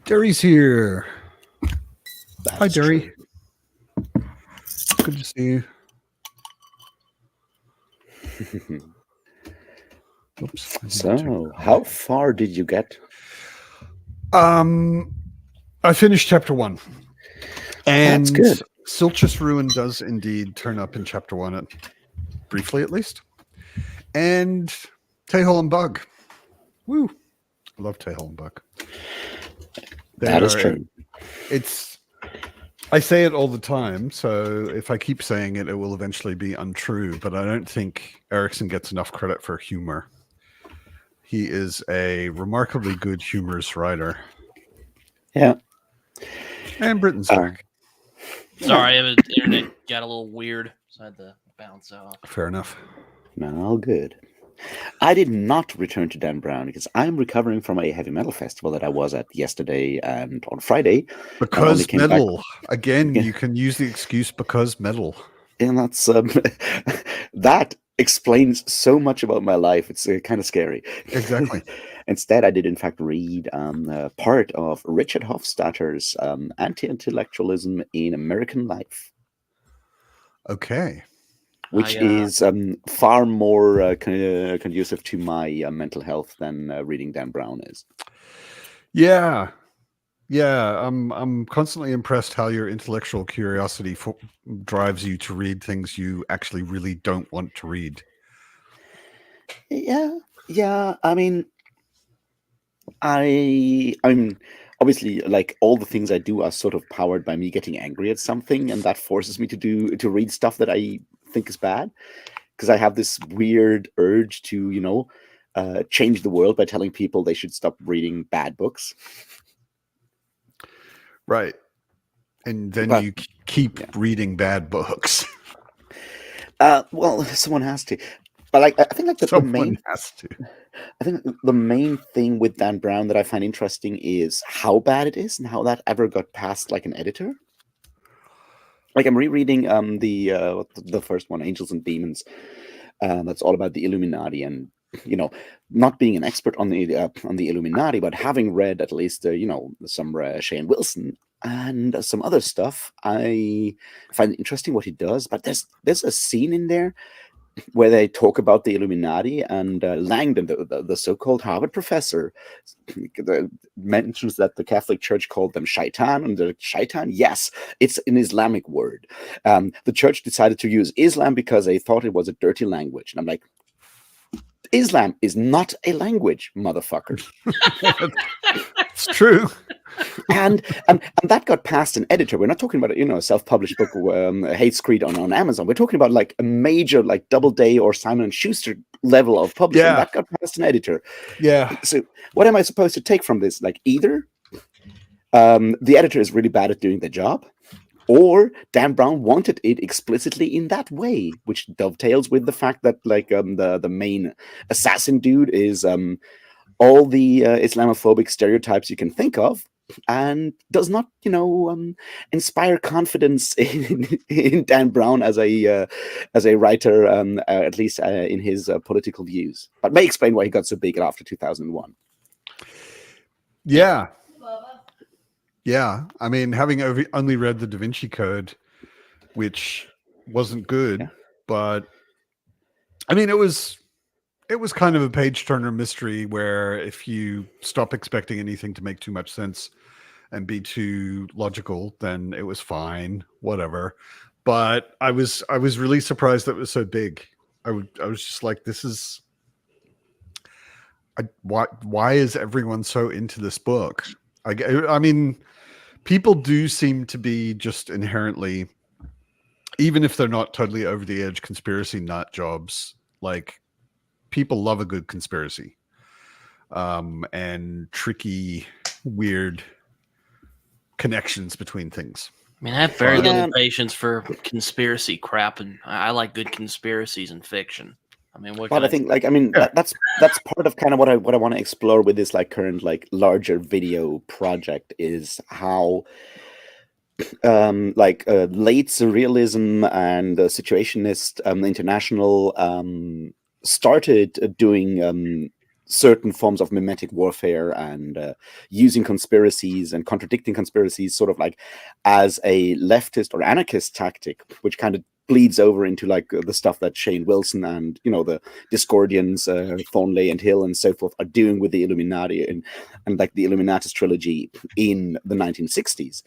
Derry's here. Hi,
That's
Derry.
true.
Good to see you. Oops. I didn't check
So,
that.
how far did you get?
I finished chapter 1. And
That's good.
Silchus Ruin does indeed turn up in chapter 1, briefly at least. And Tehol and Bug. Woo. I love Tehol and Bug.
That is true.
I say it all the time, so if I keep saying it, it will eventually be untrue, but I don't think Erikson gets enough credit for humor. He is a remarkably good humorous writer.
Yeah.
And Britain's back.
Sorry, the internet got a little weird, so I had to bounce off.
Fair enough.
No, all good. I did not return to Dan Brown because I'm recovering from a heavy metal festival that I was at yesterday and on Friday.
Because metal. Again,
Yeah.
you can use the excuse because metal.
And that's that explains so much about my life. It's kind of scary.
Exactly.
Instead, I did in fact read part of Richard Hofstadter's Anti-Intellectualism in American Life.
Okay.
Which is far more conducive to my mental health than reading Dan Brown is.
Yeah. I'm constantly impressed how your intellectual curiosity drives you to read things you actually really don't want to read.
Yeah. I mean, I'm obviously, like, all the things I do are sort of powered by me getting angry at something, and that forces me to read stuff that I think is bad, because I have this weird urge to change the world by telling people they should stop reading bad books.
Right. And then you keep reading bad books.
Well, someone has to. But I think like the main
has to.
I think the main thing with Dan Brown that I find interesting is how bad it is and how that ever got past like an editor. Like, I'm rereading the first one, Angels and Demons. That's all about the Illuminati, and not being an expert on the Illuminati, but having read at least some Shane Wilson and some other stuff, I find it interesting what he does. But there's a scene in there where they talk about the Illuminati, and Langdon, the so-called Harvard professor, mentions that the Catholic Church called them shaitan, and the shaitan, yes, it's an Islamic word. The church decided to use Islam because they thought it was a dirty language. And I'm like, Islam is not a language, motherfucker.
It's true.
And that got past an editor. We're not talking about a self-published book, Hate Creed on Amazon. We're talking about like a major, like Doubleday or Simon & Schuster level of publishing.
Yeah.
That got past an editor.
Yeah.
So what am I supposed to take from this? Like, either the editor is really bad at doing the job, or Dan Brown wanted it explicitly in that way, which dovetails with the fact that like the main assassin dude is all the Islamophobic stereotypes you can think of, and does not, inspire confidence in Dan Brown as a writer, at least in his political views. But may explain why he got so big after 2001.
Yeah. Yeah. I mean, having only read the Da Vinci Code, which wasn't good, but I mean, it was kind of a page turner mystery where if you stop expecting anything to make too much sense and be too logical, then it was fine, whatever. But I was really surprised that it was so big. I was just like, this is why is everyone so into this book? I mean, people do seem to be just inherently, even if they're not totally over the edge conspiracy nut jobs, like, people love a good conspiracy, and tricky, weird connections between things.
I mean, I have very little patience for conspiracy crap, and I like good conspiracies and fiction. I mean,
I think, like, I mean, that's part of kind of what I want to explore with this like current like larger video project, is how late surrealism and situationist international started doing certain forms of mimetic warfare and using conspiracies and contradicting conspiracies sort of like as a leftist or anarchist tactic, which kind of bleeds over into like the stuff that Shane Wilson and the Discordians, Thornley and Hill and so forth are doing with the Illuminati and like the Illuminatus trilogy in the 1960s,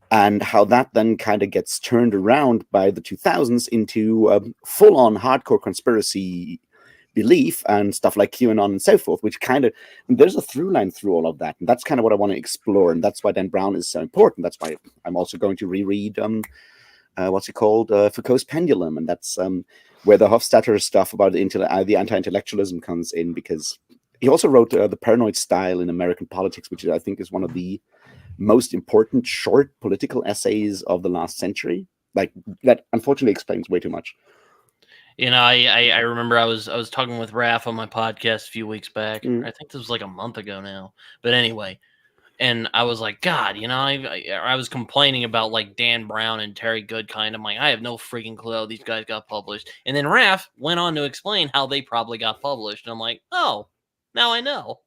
and how that then kind of gets turned around by the 2000s into full-on hardcore conspiracy belief and stuff like QAnon and so forth, which kind of, there's a through line through all of that, and that's kind of what I want to explore, and that's why Dan Brown is so important. That's why I'm also going to reread Foucault's Pendulum, and that's where the Hofstadter stuff about the anti-intellectualism comes in, because he also wrote The Paranoid Style in American Politics, which I think is one of the most important short political essays of the last century. Like, that unfortunately explains way too much.
I remember I was talking with Raph on my podcast a few weeks back. I think this was like a month ago now. But anyway, and I was like, God, I was complaining about like Dan Brown and Terry Goodkind. I'm like, I have no freaking clue how these guys got published. And then Raph went on to explain how they probably got published. And I'm like, oh, now I know.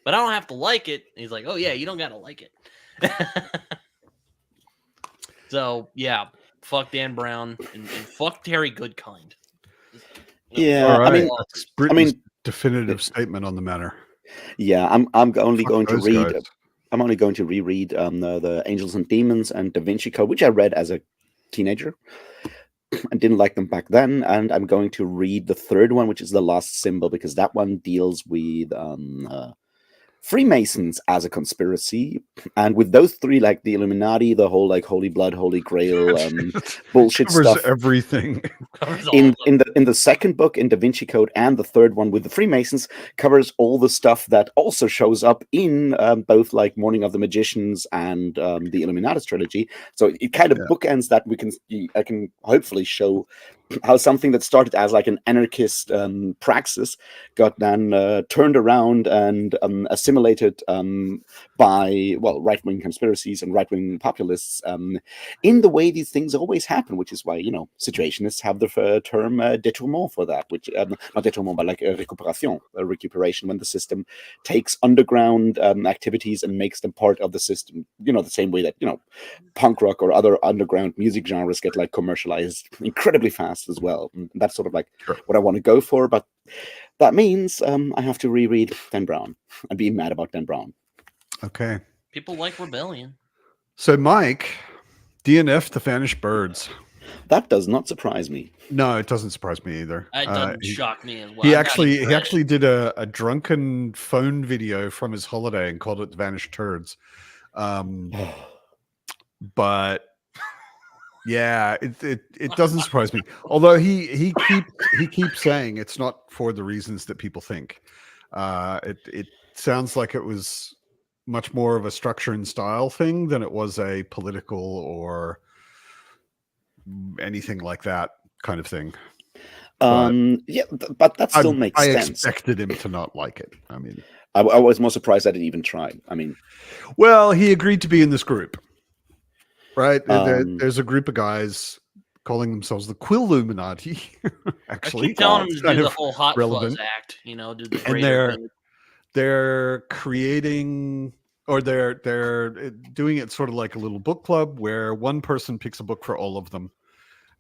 But I don't have to like it. And he's like, oh yeah, you don't got to like it. So yeah, fuck Dan Brown and fuck Terry Goodkind.
Yeah,
all right.
I mean,
definitive statement on the matter.
Yeah, I'm only
Fuck
going to
those
read.
guys.
I'm only going to reread the Angels and Demons and Da Vinci Code, which I read as a teenager and didn't like them back then. And I'm going to read the third one, which is The Last Symbol, because that one deals with Freemasons as a conspiracy, and with those three, like the Illuminati, the whole like Holy Blood, Holy Grail bullshit
Covers
stuff.
everything.
In the second book, in Da Vinci Code, and the third one with the Freemasons, covers all the stuff that also shows up in both like Morning of the Magicians and the Illuminatus trilogy. So it kind of bookends that. I can hopefully show how something that started as like an anarchist praxis got then turned around and assimilated by right-wing conspiracies and right-wing populists in the way these things always happen, which is why situationists have the term détournement for that, which not détournement but like recuperation, when the system takes underground activities and makes them part of the system, the same way that punk rock or other underground music genres get like commercialized incredibly fast as well. And that's sort of like what I want to go for, but that means I have to reread Dan Brown and be mad about Dan Brown.
Okay.
People like rebellion.
So Mike, DNF The Vanished Birds.
That does not surprise me.
No, it doesn't surprise me either.
It doesn't shock me as well.
He actually did a drunken phone video from his holiday and called it The Vanished Turds. But yeah, it doesn't surprise me. Although he keeps saying it's not for the reasons that people think. It sounds like it was much more of a structure and style thing than it was a political or anything like that kind of thing.
But that still makes sense.
I expected him to not like it. I mean,
I was more surprised that he even tried. I mean,
well, he agreed to be in this group. Right, there's a group of guys calling themselves the Quilluminati. Actually,
I keep telling them to do the whole Hot Fuzz act. Do the
and they're creating, or they're doing it sort of like a little book club where one person picks a book for all of them,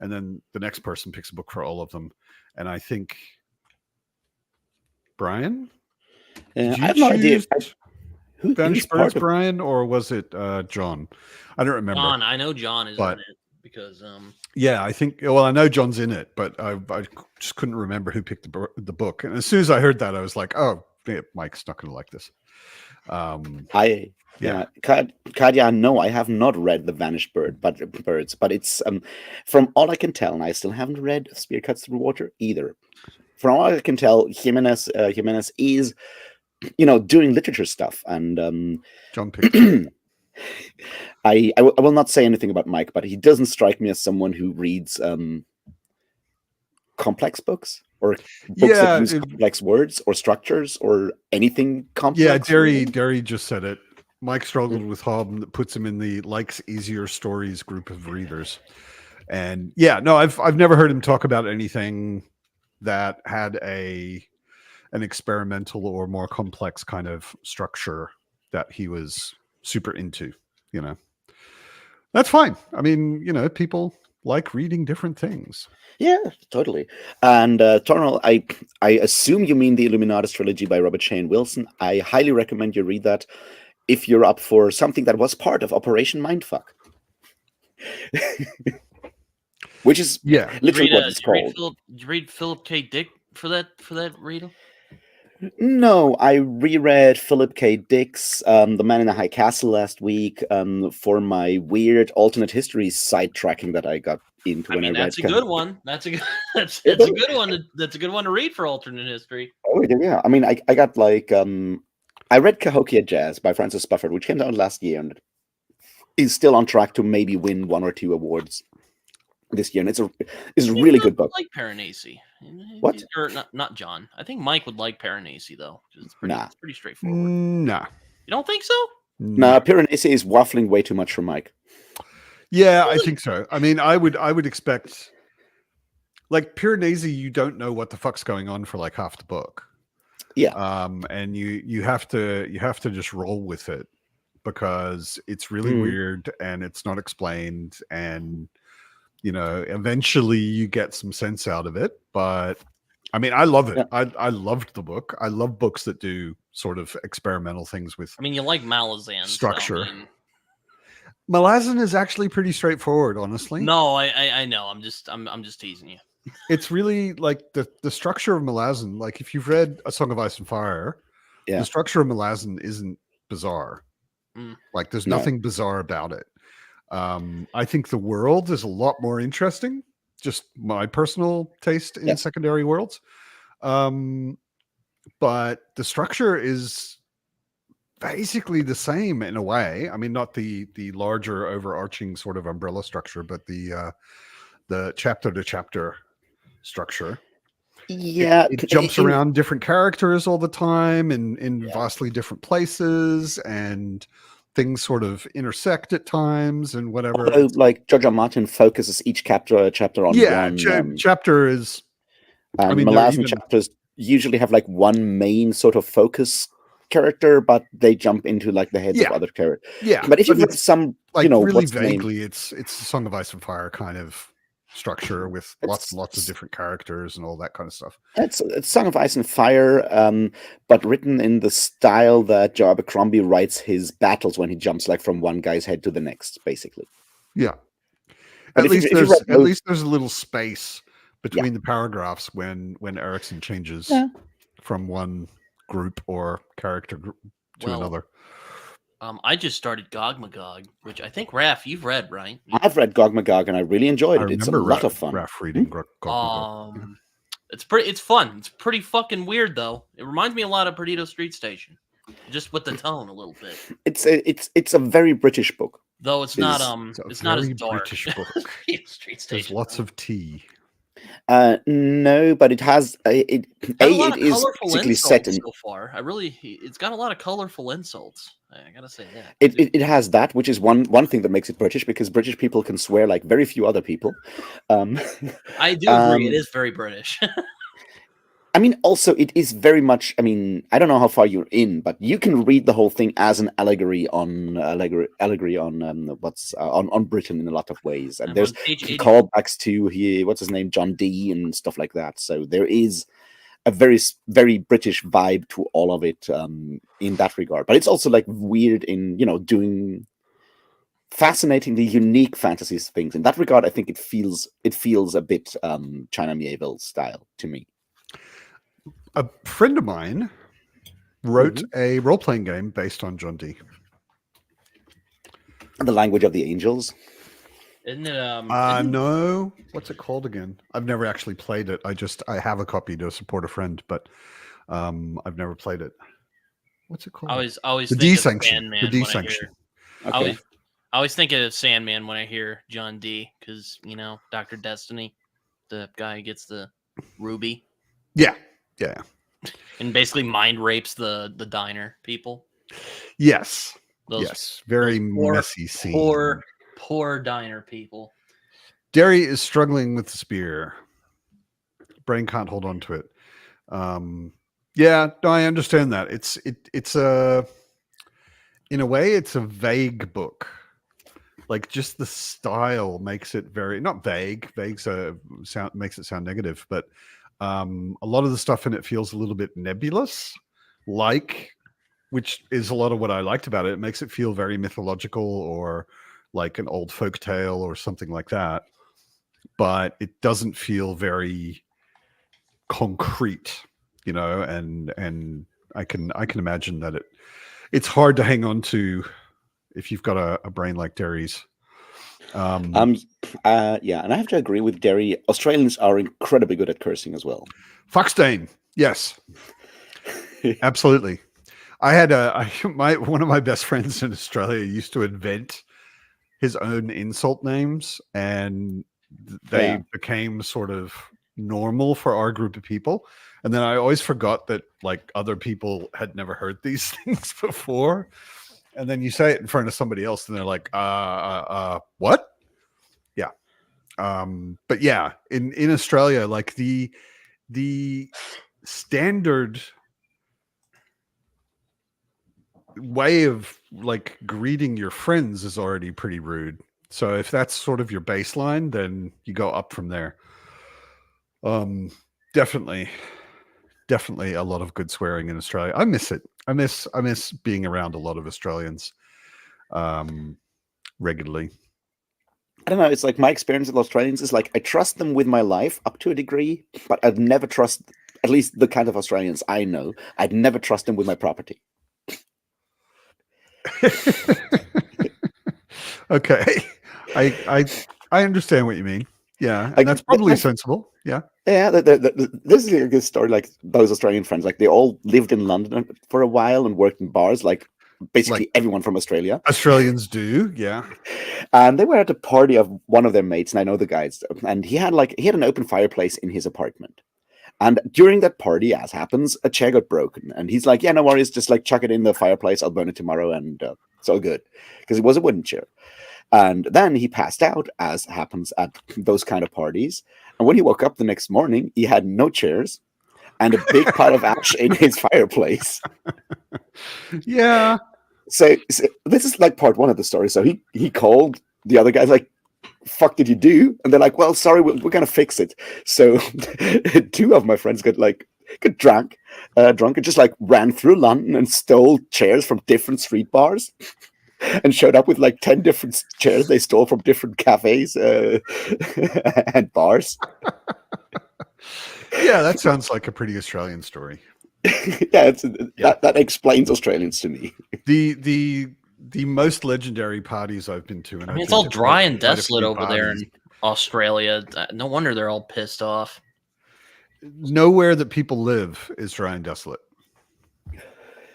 and then the next person picks a book for all of them. And I think Brian,
I have no idea.
Vanished Birds, Brian, or was it John? I don't remember.
John, I know John is in it because
yeah, I think. Well, I know John's in it, but I just couldn't remember who picked the book. And as soon as I heard that, I was like, oh, Mike's not going to like this.
Kadya, no, I have not read The Vanished Birds, but it's from all I can tell, and I still haven't read Spear Cuts Through Water either. From all I can tell, Jimenez is doing literature stuff, and
John picked.
I will not say anything about Mike, but he doesn't strike me as someone who reads complex books or books that use complex words or structures or anything complex.
Yeah, Derry just said it. Mike struggled with Hobbes, that puts him in the likes easier stories group of readers. And yeah, no, I've never heard him talk about anything
that had an experimental or more complex kind of structure that he was super into, you know. That's fine. I mean, you know, people like reading different things.
Yeah, totally. And Tornal, I assume you mean the Illuminatus trilogy by Robert Shane Wilson. I highly recommend you read that if you're up for something that was part of Operation Mindfuck. Which is literally what it's called.
Did you read Philip K. Dick for that reading?
No, I reread Philip K. Dick's The Man in the High Castle last week for my weird alternate history sidetracking that I got into when I read.
That's a good one. That's a good one. That's a good one to read for alternate history.
Oh yeah. I mean, I got like I read Cahokia Jazz by Francis Spufford, which came out last year and is still on track to maybe win 1 or 2 awards this year, and it's a really good book.
Like Piranesi.
What?
Or not John. I think Mike would like Piranesi though. It's pretty straightforward.
Nah.
You don't think so?
Nah, Piranesi is waffling way too much for Mike.
Yeah, I think so. I mean, I would expect, like, Piranesi, you don't know what the fuck's going on for like half the book.
Yeah.
And you have to just roll with it because it's really weird and it's not explained, and you know, eventually you get some sense out of it. But I mean, I love it. Yeah. I loved the book. I love books that do sort of experimental things with.
I mean, you like Malazan
structure. Malazan is actually pretty straightforward, honestly.
No, I know. I'm just teasing you.
It's really like the structure of Malazan. Like if you've read A Song of Ice and Fire, the structure of Malazan isn't bizarre. Like there's nothing bizarre about it. I think the world is a lot more interesting. Just my personal taste in secondary worlds. But the structure is basically the same in a way. I mean, not the larger overarching sort of umbrella structure, but the chapter to chapter structure.
Yeah,
it jumps around different characters all the time in vastly different places, and things sort of intersect at times and whatever.
Although, like George R. Martin focuses each chapter on one.
Chapter is.
I mean, Malazan chapters usually have like one main sort of focus character, but they jump into like the heads of other characters.
Yeah,
but if you've read some,
like,
you know,
really vaguely, it's a Song of Ice and Fire kind of structure with lots of different characters and all that kind of stuff.
It's Song of Ice and Fire, but written in the style that Joe Abercrombie writes his battles when he jumps like from one guy's head to the next, basically.
Yeah. At least there's a little space between the paragraphs when Erikson changes from one group or character group to another.
I just started Gog Magog, which I think, Raph, you've read, right?
I've read Gog Magog and I really enjoyed it. It's a lot of fun.
Raph reading Gog Magog.
It's fun. It's pretty fucking weird though. It reminds me a lot of Perdido Street Station, just with the tone a little bit.
It's a very British book.
Though it's not not as dark.
British book.
Street Station.
There's lots of tea.
No, but it has it is basically set in
so far. It's got a lot of colorful insults. I gotta say that
it has that, which is one thing that makes it British, because British people can swear like very few other people.
I do agree. It is very British.
I mean, also it is very much. I mean, I don't know how far you're in, but you can read the whole thing as an allegory on what's on Britain in a lot of ways, and there's callbacks to what's his name, John Dee and stuff like that. So there is a very, very British vibe to all of it in that regard. But it's also like weird in, you know, doing fascinatingly unique fantasy things. In that regard, I think it feels a bit China Mieville style to me.
A friend of mine wrote a role-playing game based on John Dee.
The Language of the Angels.
Isn't it?
No. What's it called again? I've never actually played it. I have a copy to support a friend, but I've never played it. What's it called?
I always
the
think
Desanction.
The
Desanction.
Okay.
I always think of Sandman when I hear John Dee, because, you know, Dr. Destiny, the guy who gets the ruby.
Yeah.
And basically mind rapes the diner people.
Yes. Very messy scene.
Poor diner people.
Derry is struggling with the spear. brain can't hold on to it. Yeah, no, I understand that. It's a, in a way, it's a vague book. Like just the style makes it very, not vague. Vague's makes it sound negative, but a lot of the stuff in it feels a little bit nebulous, which is a lot of what I liked about it. It makes it feel very mythological or like an old folk tale or something like that. But it doesn't feel very concrete, and I can imagine that it's hard to hang on to if you've got a brain like Derry's.
Yeah, and I have to agree with Derry. Australians are incredibly good at cursing as well.
Fuckstain, yes, absolutely. I had one of my best friends in Australia used to invent his own insult names, and they became sort of normal for our group of people. And then I always forgot that like other people had never heard these things before. And then you say it in front of somebody else and they're like, what? Yeah. But yeah, in Australia, like the standard way of like greeting your friends is already pretty rude. So if that's sort of your baseline, then you go up from there. Definitely a lot of good swearing in Australia. I miss it. I miss being around a lot of Australians regularly.
I don't know. It's like my experience with Australians is like I trust them with my life up to a degree, but I'd never trust, at least the kind of Australians I know, I'd never trust them with my property.
Okay, I understand what you mean. Yeah, and that's probably sensible. Yeah.
Yeah, this is a good story. Like those Australian friends, like they all lived in London for a while and worked in bars, like basically everyone from Australia.
Australians do, yeah.
And they were at a party of one of their mates, and I know the guys. And he had an open fireplace in his apartment. And during that party, as happens, a chair got broken. And he's like, yeah, no worries, just like chuck it in the fireplace. I'll burn it tomorrow, and it's all good. Because it was a wooden chair. And then he passed out, as happens at those kind of parties. And when he woke up the next morning, he had no chairs and a big pile of ash in his fireplace.
Yeah.
So this is like part one of the story. So he called the other guys, like, fuck did you do? And they're like, well, sorry, we're going to fix it. So two of my friends got drunk and just like ran through London and stole chairs from different street bars. And showed up with like 10 different chairs they stole from different cafes and bars.
Yeah, that sounds like a pretty Australian story.
Yeah, that explains Australians to me.
The most legendary parties I've been to, and
I mean, it's all dry and desolate over there in Australia. No wonder they're all pissed off.
Nowhere that people live is dry and desolate,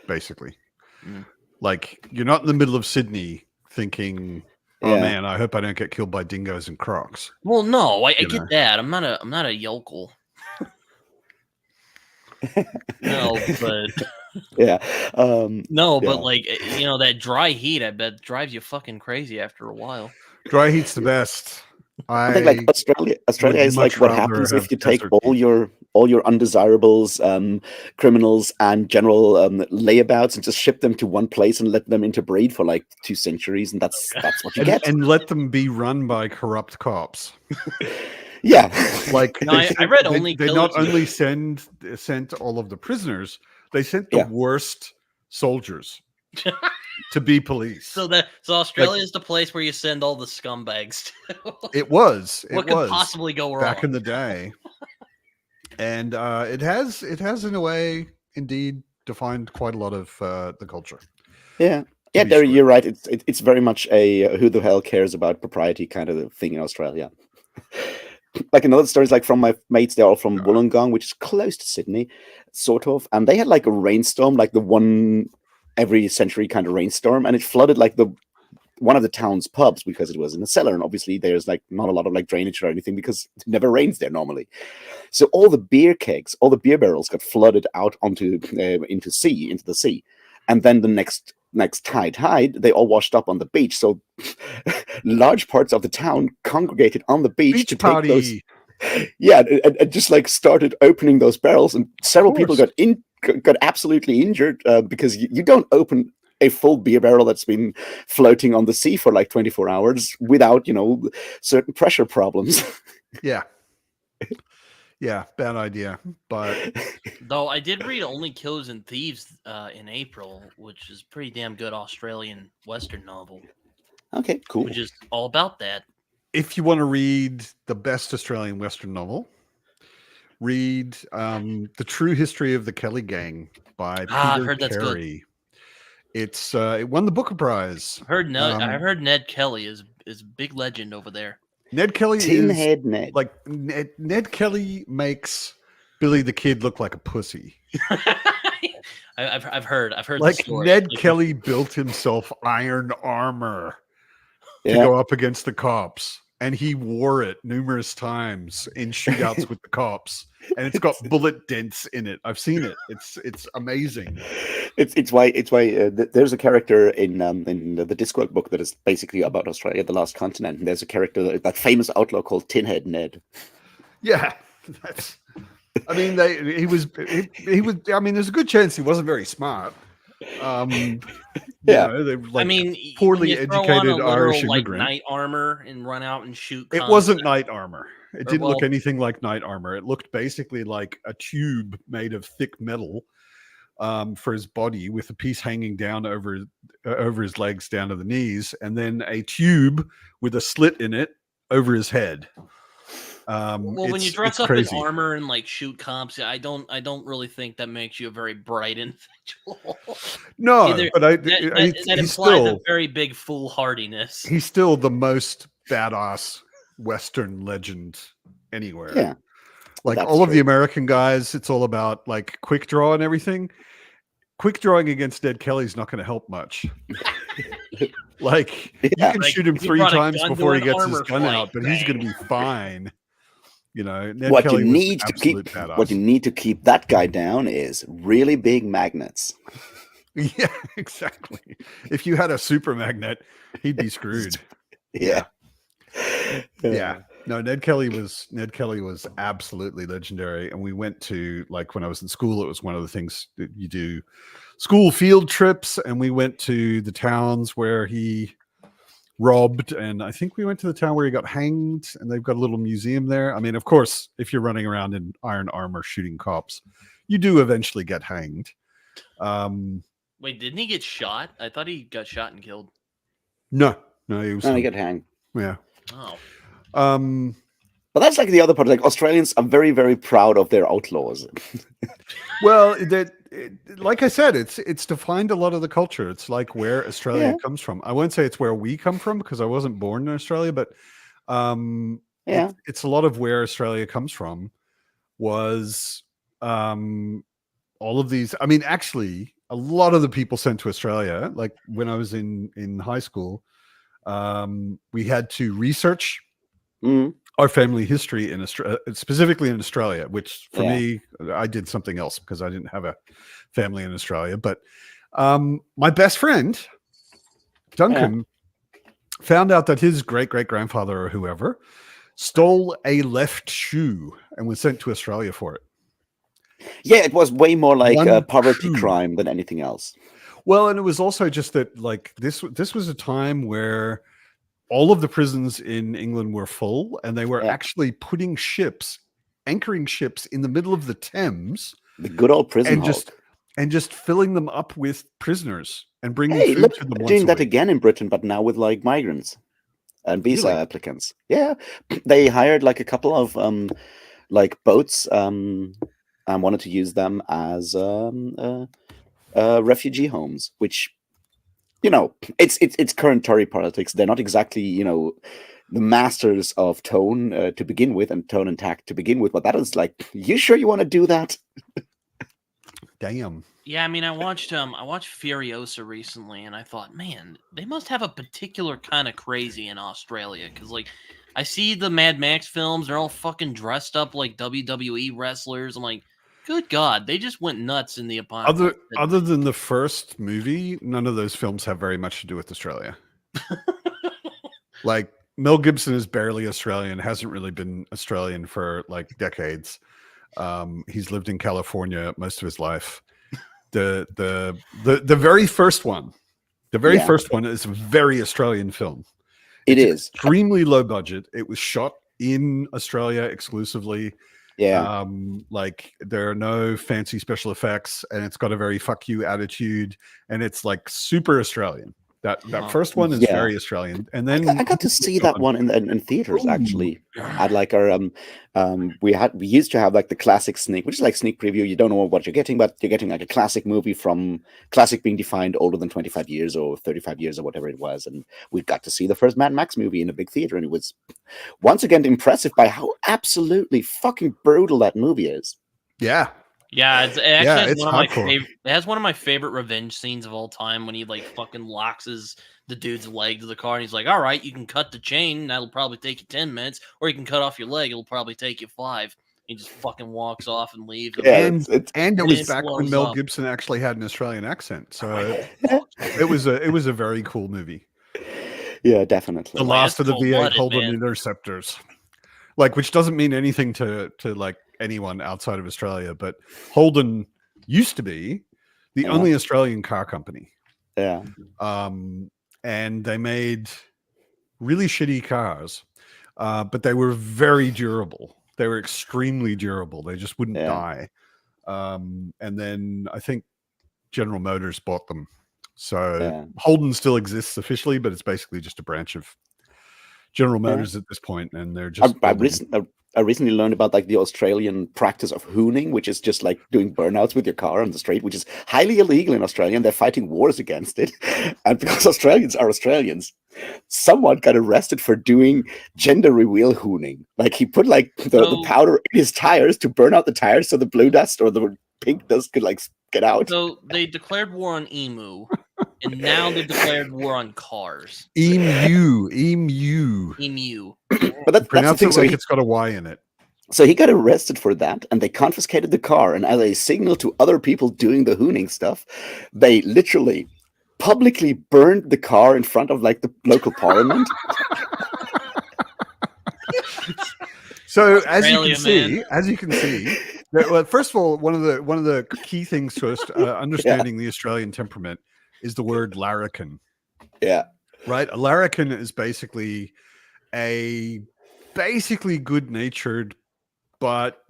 basically. Mm. Like, you're not in the middle of Sydney thinking, oh man, I hope I don't get killed by dingoes and crocs.
Well, no, I get that. I'm not a yokel. No, but
yeah.
But like, that dry heat, I bet drives you fucking crazy after a while.
Dry heat's the best.
I think like Australia is like what happens if you take all your undesirables, criminals, and general layabouts and just ship them to one place and let them interbreed for like 2 centuries, and that's what you get.
And let them be run by corrupt cops.
Yeah,
like I read
they not only sent all of the prisoners, they sent the worst soldiers to be police.
So Australia is the place where you send all the scumbags to.
It was.
What could possibly go wrong
back in the day? And it has in a way indeed defined quite a lot of the culture.
Yeah. Yeah, Derry, you're right. It's very much a who the hell cares about propriety kind of thing in Australia. Like another stories like from my mates, they're all from Wollongong, which is close to Sydney, sort of. And they had like a rainstorm, like the one every century kind of rainstorm, and it flooded like one of the town's pubs because it was in a cellar, and obviously there's like not a lot of like drainage or anything because it never rains there normally. So all the beer kegs, all the beer barrels got flooded out into the sea, and then the next tide, they all washed up on the beach. So large parts of the town congregated on the beach to take those Yeah, and just like started opening those barrels, and several people
course.
got absolutely injured because you don't open a full beer barrel that's been floating on the sea for like 24 hours without, certain pressure problems.
Yeah. Yeah, bad idea. But
Though I did read Only Killers and Thieves in April, which is pretty damn good Australian Western novel,
Okay, cool.
which is all about that.
if you want to read the best Australian Western novel, read The True History of the Kelly Gang by
I've
Peter
heard that's good.
Carey. It won the Booker Prize.
I've heard Ned Kelly is a big legend over there.
Ned Kelly
Tin
is
Head Ned.
like Ned Kelly makes Billy the Kid look like a pussy.
I've heard the
Like
story.
Ned Kelly built himself iron armor to
Yeah.
go up against the cops, and he wore it numerous times in shootouts with the cops, and it's got bullet dents in it. I've seen it. It's amazing.
It's why there's a character in the Discworld book that is basically about Australia, the lost continent, and there's a character, that famous outlaw called Tin Head Ned.
Yeah, that's. I mean, he was. I mean, there's a good chance he wasn't very smart.
Yeah.
They were like
I mean,
poorly
when you throw on
educated
a literal,
Irish
like
immigrant.
knight armor and run out and shoot.
It
cons,
wasn't knight armor. It
Or,
didn't look
well-
anything like knight armor. It looked basically like a tube made of thick metal for his body, with a piece hanging down over his legs down to the knees, and then a tube with a slit in it over his head.
Well, when you
it's
dress up
crazy.
in armor and like shoot comps, I don't really think that makes you a very bright individual.
No,
Either-
but
that
he's
implies a
still
very big foolhardiness.
he's still the most badass Western legend anywhere.
Yeah.
Like
That's
all of the
true.
American guys, it's all about like quick draw and everything. Quick drawing against Ned Kelly's not going to help much. Like you
Yeah.
can
Like,
shoot him
you
3
brought a
times
gun to
before he
an
gets his
armor
gun
fight.
out, but he's going to
Bang.
be fine. Ned
What
Kelly
you
was
need to
absolute
keep
badass.
what you need to keep that guy down is really big magnets.
Yeah, exactly. If you had a super magnet, he'd be screwed.
Yeah.
Yeah. No, Ned Kelly was absolutely legendary. And we went to, like, when I was in school, it was one of the things that you do, school field trips, and we went to the towns where he robbed, and I think we went to the town where he got hanged, and they've got a little museum there. I mean, of course, if you're running around in iron armor shooting cops, you do eventually get hanged.
Wait, didn't he get shot? I thought he got shot and killed.
No, he was
No, you get hanged.
yeah.
Oh,
But that's like the other part. Like Australians are very, very proud of their outlaws.
Well, like I said, it's defined a lot of the culture. It's like where Australia
Yeah.
comes from. I won't say it's where we come from because I wasn't born in Australia, but
Yeah.
it's a lot of where Australia comes from. Was all of these? I mean, actually, a lot of the people sent to Australia, like when I was in high school, we had to research
Mm.
our family history in Australia, specifically in Australia, which for
Yeah.
me, I did something else because I didn't have a family in Australia. But my best friend, Duncan, found out that his great-great-grandfather or whoever stole a left shoe and was sent to Australia for it.
Yeah, it was way more like
One
a poverty
shoe.
crime than anything else.
Well, and it was also just that, like, this was a time where all of the prisons in England were full, and they were
Yeah.
actually putting ships, anchoring ships in the middle of the Thames,
The good old prison
and
hulk.
just filling them up with prisoners and bringing
Hey,
food
look,
to them
they're
once
doing
a
that
week.
again in Britain, but now with like migrants and visa
Really?
applicants. Yeah, they hired like a couple of like boats and wanted to use them as refugee homes, which it's current Tory politics. They're not exactly the masters of tone to begin with and tone and tact to begin with, but that is like, you sure you want to do that?
Damn.
yeah. I mean, I watched Furiosa recently, and I thought, man, they must have a particular kind of crazy in Australia because, like, I see the Mad Max films; they're all fucking dressed up like WWE wrestlers. I'm like, good God, they just went nuts in the apocalypse.
Other than the first movie, none of those films have very much to do with Australia. Like
Mel Gibson is barely Australian, hasn't really been Australian for like decades. He's lived in California most of his life. The very first one, first one is a very Australian film.
It is
extremely low budget. It was shot in Australia exclusively.
Yeah.
Like there are no fancy special effects, and it's got a very fuck you attitude, and it's like super Australian. That first one is very Australian, and then
I got to see that one in theaters. Actually, at like our we used to have like the classic sneak, which is like sneak preview. You don't know what you're getting, but you're getting like a classic movie from classic being defined older than 25 years or 35 years or whatever it was, and we got to see the first Mad Max movie in a big theater, and it was once again impressive by how absolutely fucking brutal that movie is.
Yeah.
Yeah, it actually
hardcore.
It has one of my favorite revenge scenes of all time when he like fucking locks the dude's leg to the car and he's like, "All right, you can cut the chain. That'll probably take you 10 minutes, or you can cut off your leg. It'll probably take you 5." He just fucking walks off and leaves.
And it was back when Mel Gibson actually had an Australian accent, so it was a very cool movie.
Yeah, definitely.
The last of the V8 Holden interceptors, like, which doesn't mean anything to like anyone outside of Australia, but Holden used to be the only Australian car company.
Yeah.
And they made really shitty cars, but they were very durable. They were extremely durable. They just wouldn't die. And then I think General Motors bought them. So Holden still exists officially, but it's basically just a branch of General Motors at this point, and they're just.
I recently learned about like the Australian practice of hooning, which is just like doing burnouts with your car on the street, which is highly illegal in Australia, and they're fighting wars against it. And because Australians are Australians, someone got arrested for doing gender reveal hooning. Like he put like the powder in his tires to burn out the tires so the blue dust or the pink dust could like get out.
So they declared war on emu, and now they've declared war on cars.
Emu.
But that's
pronounce
the thing.
It like it's got a Y in it.
So he got arrested for that, and they confiscated the car. And as a signal to other people doing the hooning stuff, they literally publicly burned the car in front of like the local parliament.
So as you can see, well, first of all, one of the key things to us understanding the Australian temperament is the word larrikin.
Yeah.
Right. A larrikin is basically good-natured, but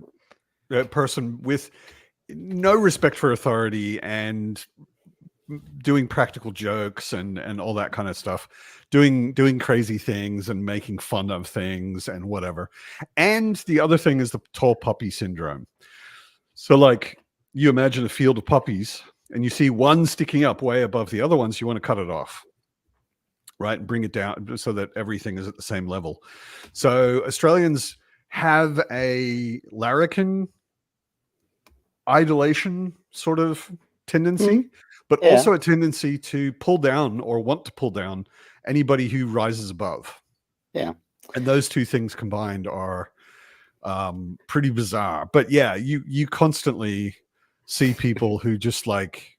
a person with no respect for authority and doing practical jokes and all that kind of stuff, doing crazy things and making fun of things and whatever. And the other thing is the tall puppy syndrome. So like you imagine a field of puppies and you see one sticking up way above the other ones, you want to cut it off. Right, and bring it down so that everything is at the same level. So Australians have a larrikin idolation sort of tendency, but also a tendency to pull down or want to pull down anybody who rises above.
Yeah,
and those two things combined are pretty bizarre. But yeah, you constantly see people who just like,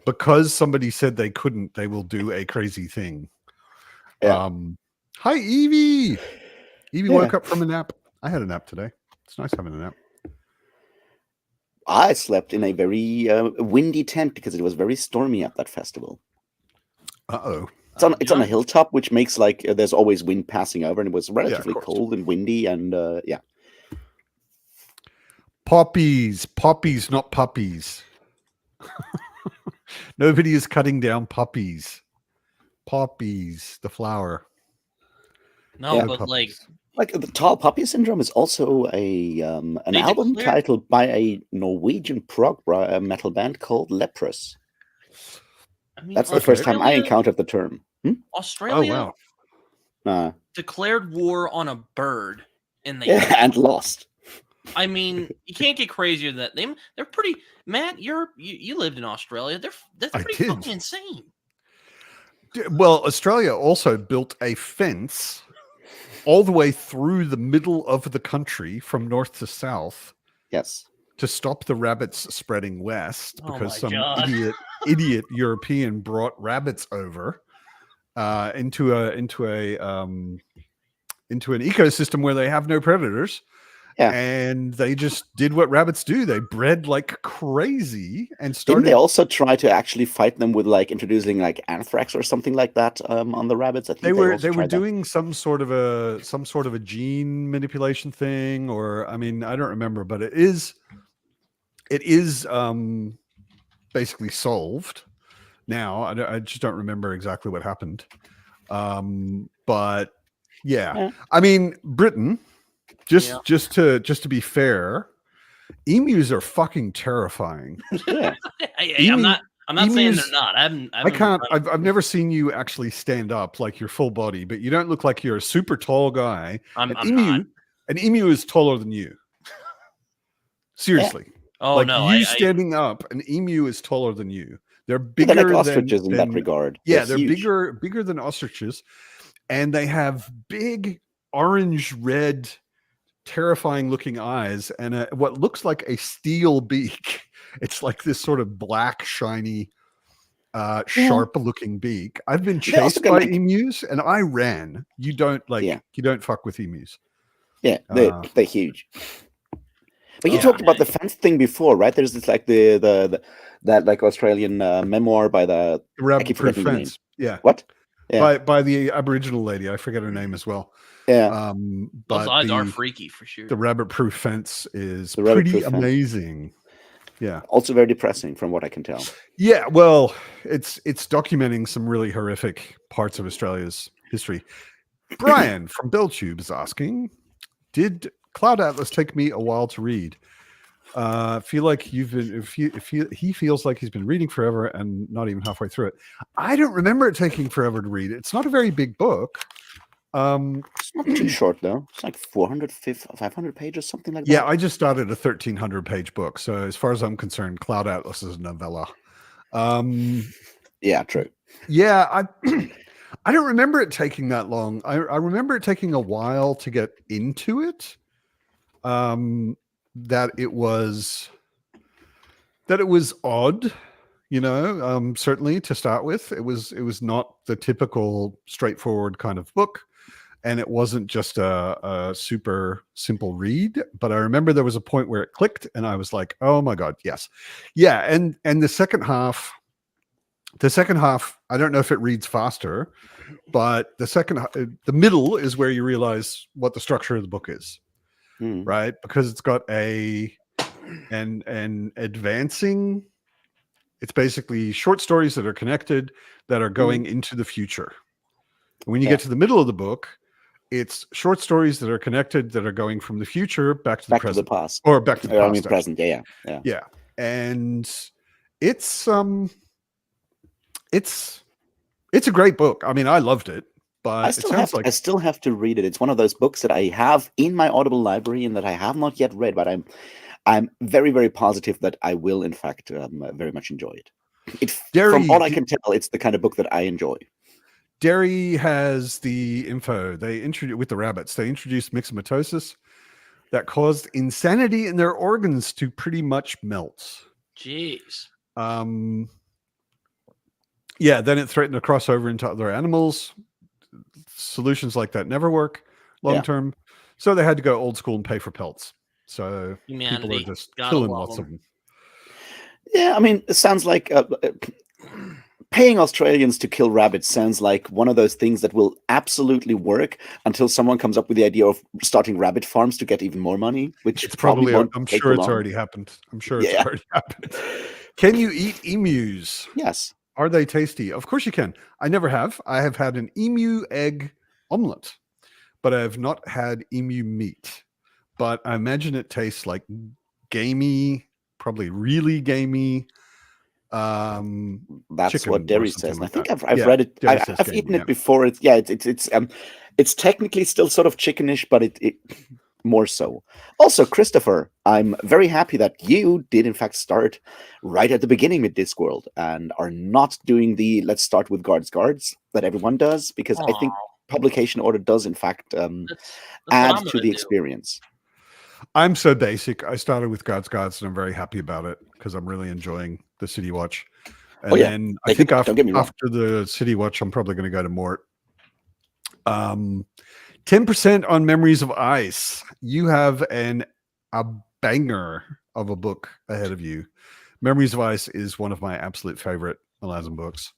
because somebody said they couldn't, they will do a crazy thing.
Yeah.
Hi, Evie. Evie woke up from a nap. I had a nap today. It's nice having a nap.
I slept in a very windy tent because it was very stormy at that festival.
Uh-oh.
It's on a hilltop, which makes like there's always wind passing over, and it was relatively cold and windy, and
Poppies, not puppies. Nobody is cutting down puppies. Poppies, the flower.
No, but
puppies.
like the Tall Poppy Syndrome is also a an album titled by a Norwegian prog metal band called Leprous. I mean, that's the first time I encountered the term.
Australia declared war on a bird, and they
and lost.
I mean, you can't get crazier than that. They're pretty. Matt, you lived in Australia. That's pretty fucking insane.
Well, Australia also built a fence all the way through the middle of the country from north to south.
Yes.
To stop the rabbits spreading west because some idiot European brought rabbits over. into an ecosystem where they have no predators.
Yeah.
And they just did what rabbits do. They bred like crazy and
Didn't
started.
they also try to actually fight them with like introducing like anthrax or something like that on the rabbits? I think
They were
also tried that.
doing some sort of a gene manipulation thing, or I mean, I don't remember, but it is basically solved now. I just don't remember exactly what happened. But yeah, I mean, Britain. Just to be fair, emus are fucking terrifying.
Yeah.
I'm not saying
emus-
they're not.
I've never seen you actually stand up like your full body, but you don't look like you're a super tall guy.
I'm not.
An emu is taller than you. Seriously.
Oh
like
no,
you standing up, an emu is taller than you. They're
Yeah,
bigger
they're like
than
ostriches in that regard.
Yeah, they're
huge.
bigger than ostriches, and they have big orange red terrifying looking eyes and what looks like a steel beak. It's like this sort of black shiny sharp looking beak. I've been chased by emus and I ran. You don't fuck with emus.
Yeah, they're huge. But you talked about the fence thing before, right? There's this like the that like Australian memoir by the
Rabbit-proof fence. Yeah.
What? Yeah.
By the Aboriginal lady. I forget her name as well.
Yeah.
Those eyes are freaky for sure.
The rabbit-proof fence is pretty amazing. Yeah.
Also very depressing from what I can tell.
Yeah, well, it's documenting some really horrific parts of Australia's history. Brian from Belltube is asking, did Cloud Atlas take me a while to read? Feel like you've been. He feels like he's been reading forever and not even halfway through it. I don't remember it taking forever to read. It's not a very big book.
It's not too short though. It's like 500 pages, something like that.
Yeah, I just started a 1,300 page book. So as far as I'm concerned, Cloud Atlas is a novella.
Yeah, true.
Yeah, I don't remember it taking that long. I remember it taking a while to get into it. That it was odd, certainly to start with. It was not the typical straightforward kind of book, and it wasn't just a super simple read. But I remember there was a point where it clicked, and I was like, "Oh my god, yes, yeah!" And the second half, I don't know if it reads faster, but the middle is where you realize what the structure of the book is. Right, because it's got an advancing. It's basically short stories that are connected that are going into the future. When you get to the middle of the book, it's short stories that are connected that are going from the future back to the present,
to the past,
or back to the past.
I mean, present. Yeah.
And it's a great book. I mean, I loved it. But
I still have to read it. It's one of those books that I have in my Audible library and that I have not yet read, but I'm very, very positive that I will, in fact, very much enjoy it. From all I can tell, it's the kind of book that I enjoy.
Derry has the info. They introduced with the rabbits. They introduced myxomatosis that caused insanity in their organs to pretty much melt.
Jeez.
Yeah. Then it threatened to cross over into other animals. Solutions like that never work long term, so they had to go old school and pay for pelts. So people are just killing lots of them.
Yeah, I mean, it sounds like paying Australians to kill rabbits sounds like one of those things that will absolutely work until someone comes up with the idea of starting rabbit farms to get even more money. Which
it's probably I'm sure it's already happened. It's already happened. Can you eat emus?
Yes.
Are they tasty? Of course you can. I never have. I have had an emu egg omelet, but I have not had emu meat. But I imagine it tastes like gamey, probably really gamey.
That's what Derry says. And I think I've read it. I've eaten it before. It's technically still sort of chickenish, but it more so. Also, Christopher, I'm very happy that you did in fact start right at the beginning with Discworld and are not doing the let's start with guards that everyone does, because I think publication order does in fact add to the experience.
I'm so basic. I started with guards and I'm very happy about it because I'm really enjoying the City Watch.
And
yeah.
then I
Like,
think
don't get me wrong.
after the City Watch, I'm probably going to go to Mort. 10% on Memories of Ice. You have a banger of a book ahead of you. Memories of Ice is one of my absolute favorite Malazan books.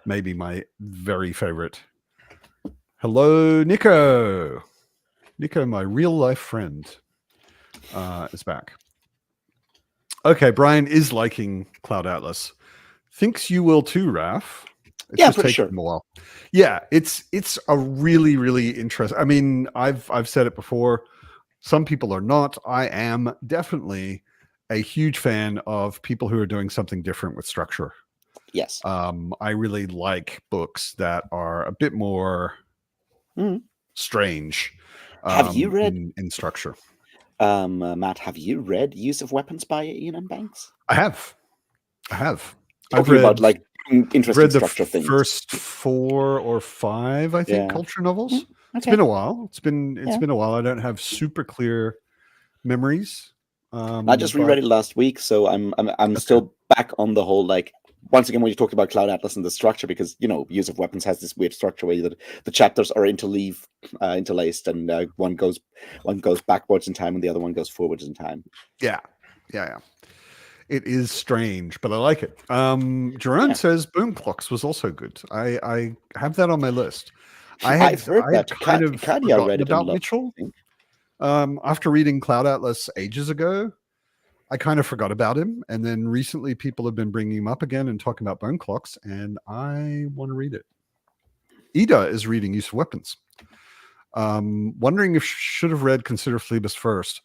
Maybe my very favorite. Hello, Nico. Nico, my real life friend, is back. Okay, Brian is liking Cloud Atlas. Thinks you will too, Raf. It's
Yeah, I'm
just
pretty
taking
sure.
him a while. Yeah, it's a really, really interesting. I mean, I've said it before. Some people are not. I am definitely a huge fan of people who are doing something different with structure.
Yes.
I really like books that are a bit more strange.
Have you read
in structure?
Matt? Have you read Use of Weapons by Ian M. Banks?
I have. I've
Talking about like interesting
read the
structure things.
first 4 or 5, I think,
Yeah.
culture novels. It's
Okay.
been a while. It's been
Yeah.
a while. I don't have super clear memories.
I just reread it last week, so I'm still back on the whole, like, once again when you talked about Cloud Atlas and the structure, because Use of Weapons has this weird structure where the chapters are interlaced, and one goes backwards in time and the other one goes forwards in time.
Yeah. It is strange, but I like it. Jerome says Boom Clocks was also good. I have that on my list.
I've heard that.
kind of
Kadia read
forgotten
it
about
and loved
Mitchell.
it, I think.
After reading Cloud Atlas ages ago, I kind of forgot about him, and then recently people have been bringing him up again and talking about Bone Clocks, and I want to read it. Ida is reading Use of Weapons. Wondering if she should have read Consider Phlebas first.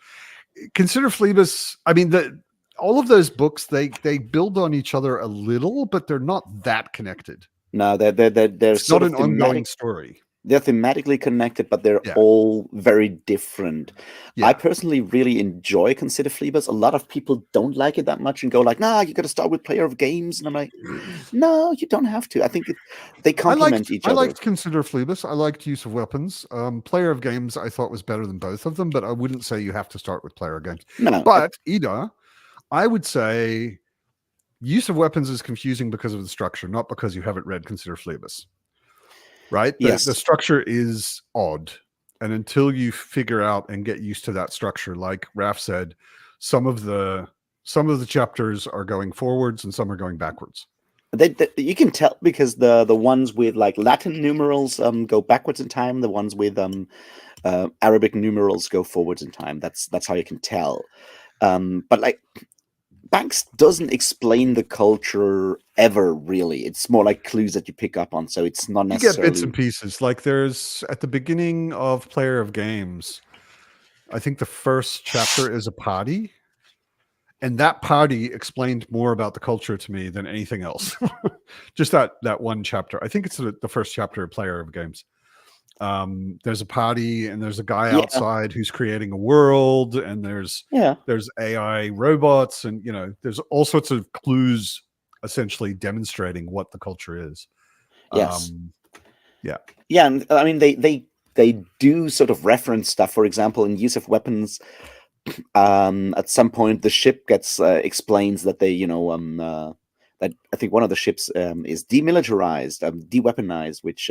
Consider Phlebas. I mean, all of those books they build on each other a little, but they're not that connected.
No, they're
It's
sort
not
of
an ongoing story.
They're thematically connected, but they're all very different.
Yeah.
I personally really enjoy Consider Phlebas. A lot of people don't like it that much and go like, "Nah, you got to start with Player of Games." And I'm like, "No, you don't have to." I think they complement each other.
I liked Consider Phlebas. I liked Use of Weapons. Player of Games I thought was better than both of them, but I wouldn't say you have to start with Player of Games.
No,
but Ida, I would say Use of Weapons is confusing because of the structure, not because you haven't read Consider Phlebas. Right?
Yes.
The structure is odd. And until you figure out and get used to that structure, like Raf said, some of the chapters are going forwards and some are going backwards.
You can tell because the ones with like Latin numerals go backwards in time. The ones with Arabic numerals go forwards in time. That's how you can tell. But like Banks doesn't explain the culture ever, really. It's more like clues that you pick up on, so it's not necessarily...
You get bits and pieces. Like there's, at the beginning of Player of Games, I think the first chapter is a party, and that party explained more about the culture to me than anything else. Just that one chapter. I think it's the first chapter of Player of Games. There's a party and there's a guy outside who's creating a world, and there's AI robots, and there's all sorts of clues essentially demonstrating what the culture is.
And I mean they do sort of reference stuff. For example, in Use of Weapons, at some point the ship gets explains that they that I think one of the ships is demilitarized, de-weaponized, which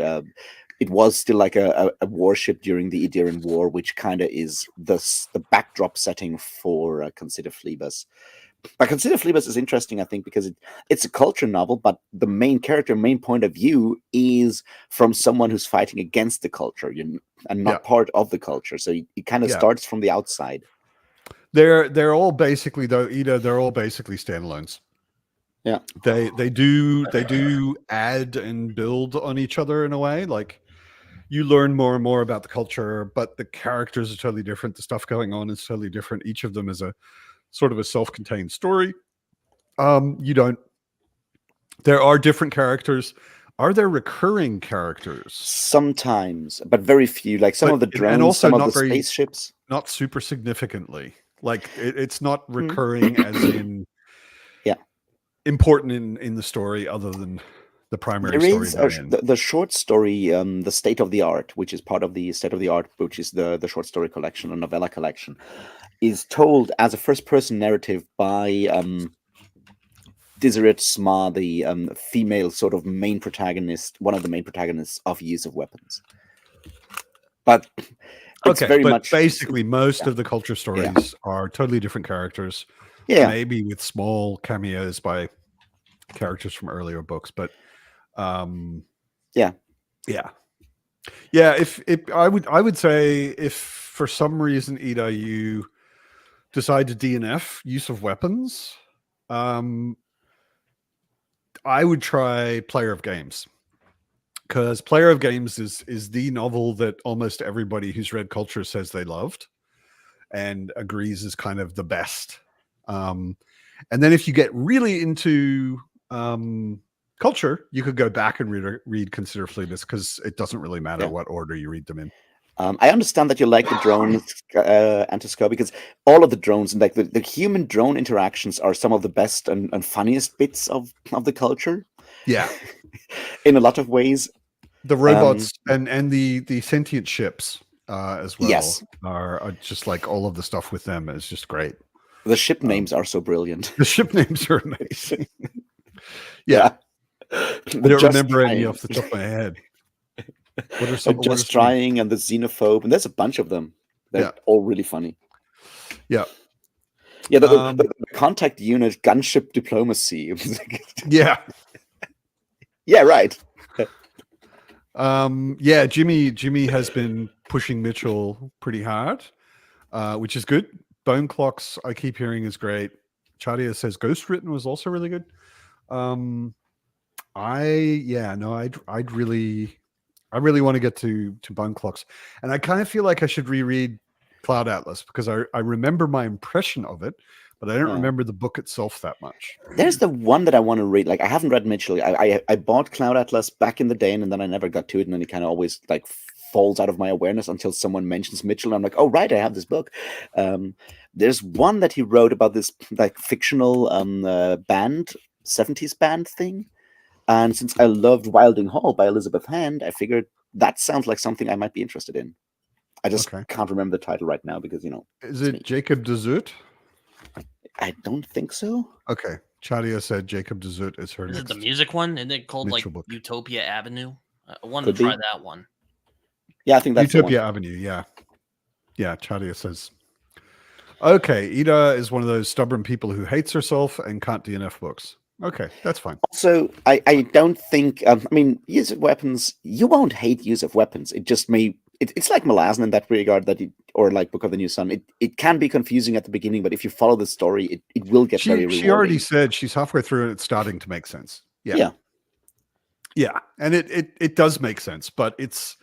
it was still like a warship during the Idirian War, which kind of is the backdrop setting for Consider Phlebas. But Consider Phlebas is interesting, I think, because it's a culture novel, but the main character, main point of view is from someone who's fighting against the culture and not part of the culture. So it kind of starts from the outside.
They're all basically, though, Ida, they're all basically standalones.
Yeah,
they do add and build on each other in a way. Like you learn more and more about the culture, but the characters are totally different. The stuff going on is totally different. Each of them is a sort of a self-contained story. There are different characters. Are there recurring characters?
Sometimes, but very few. Like some of the drones, and also some of the spaceships.
Not super significantly. Like it's not recurring as in important in the story, other than the primary
story.
There is
the short story, The State of the Art, which is part of the State of the Art, which is the short story collection, or novella collection, is told as a first-person narrative by Deseret Sma, the female sort of main protagonist, one of the main protagonists of Use of Weapons. But it's very
but
much
basically most
yeah.
of the culture stories are totally different characters.
Yeah.
Maybe with small cameos by characters from earlier books, but yeah. If I would say, if for some reason, Ida, you decide to DNF Use of Weapons, I would try Player of Games, because Player of Games is the novel that almost everybody who's read culture says they loved and agrees is kind of the best. And then if you get really into culture, you could go back and read Consider Phlebas, because it doesn't really matter what order you read them in.
I understand that you like the drone, Antisco, because all of the drones and like the human drone interactions are some of the best and funniest bits of the culture.
Yeah,
in a lot of ways.
The robots and the sentient ships as well
Yes.
are just like, all of the stuff with them is just great.
The ship names are so brilliant.
The ship names are amazing. I don't remember any off the top of my head. What are some?
Just Trying and the Xenophobe, and there's a bunch of them. They're all really funny.
Yeah.
The contact unit gunship diplomacy.
Yeah,
right.
Jimmy has been pushing Mitchell pretty hard, which is good. Bone Clocks, I keep hearing, is great. Chadia says Ghost Written was also really good. I really want to get to Bone Clocks, and I kind of feel like I should reread Cloud Atlas, because I remember my impression of it, but I don't remember the book itself that much.
There's the one that I want to read. Like, I haven't read Mitchell. I bought Cloud Atlas back in the day, and then I never got to it, and then it kind of always like falls out of my awareness until someone mentions Mitchell, and I'm like, oh right, I have this book. There's one that he wrote about this like fictional band, 70s band thing. And since I loved Wilding Hall by Elizabeth Hand, I figured that sounds like something I might be interested in. I just can't remember the title right now because,
Is it Jacob de Zoet?
I don't think so.
Okay. Chadia said Jacob de Zoet is her
Is
next.
it the music one? Isn't it called
Mitchell
like
book.
Utopia Avenue? I wanted to try that one.
Yeah, I think that's
Utopia Avenue. Yeah. Chadia says. Okay, Ida is one of those stubborn people who hates herself and can't DNF books. Okay, that's fine.
Also, I don't think, Use of Weapons, you won't hate Use of Weapons. It just may, it's like Malazan in that regard, or like Book of the New Sun. It can be confusing at the beginning, but if you follow the story, it will get very rewarding.
She already said she's halfway through and it's starting to make sense. Yeah. And it does make sense, but it's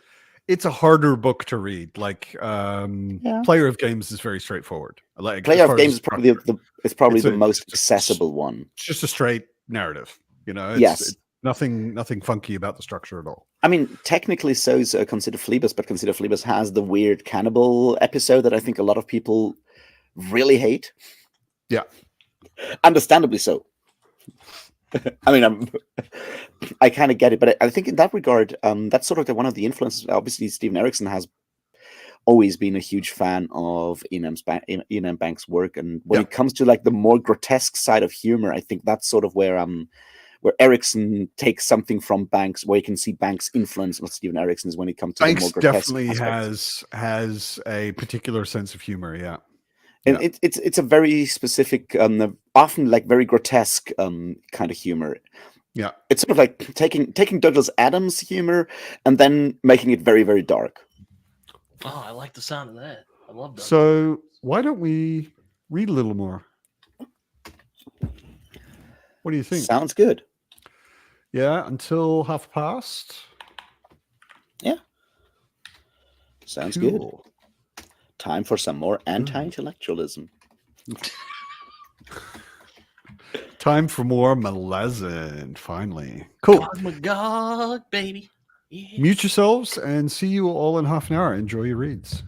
a harder book to read. Like Player of Games is very straightforward. Like
Player of Games is probably the most accessible one.
It's just a straight narrative,
Yes,
it's nothing funky about the structure at all.
I mean, technically, so is Consider Phlebas, but Consider Phlebas has the weird cannibal episode that I think a lot of people really hate.
Yeah,
understandably so. I mean, I kind of get it, but I think in that regard, that's sort of one of the influences. Obviously, Stephen Erickson has always been a huge fan of Iain Banks' work, and when it comes to like the more grotesque side of humor, I think that's sort of where Erickson takes something from Banks, where you can see Banks' influence on Stephen Erickson, is when it comes to
Banks
the more grotesque
definitely
aspects.
has a particular sense of humor. Yeah.
And it's a very specific, often like very grotesque kind of humor.
Yeah,
it's sort of like taking Douglas Adams' humor and then making it very, very dark.
Oh, I like the sound of that. I love that.
So why don't we read a little more? What do you think?
Sounds good.
Yeah, until past.
Yeah, sounds good. Time for some more anti-intellectualism.
Time for more Malazan, finally. Cool.
God, baby. Yeah.
Mute yourselves and see you all in half an hour. Enjoy your reads.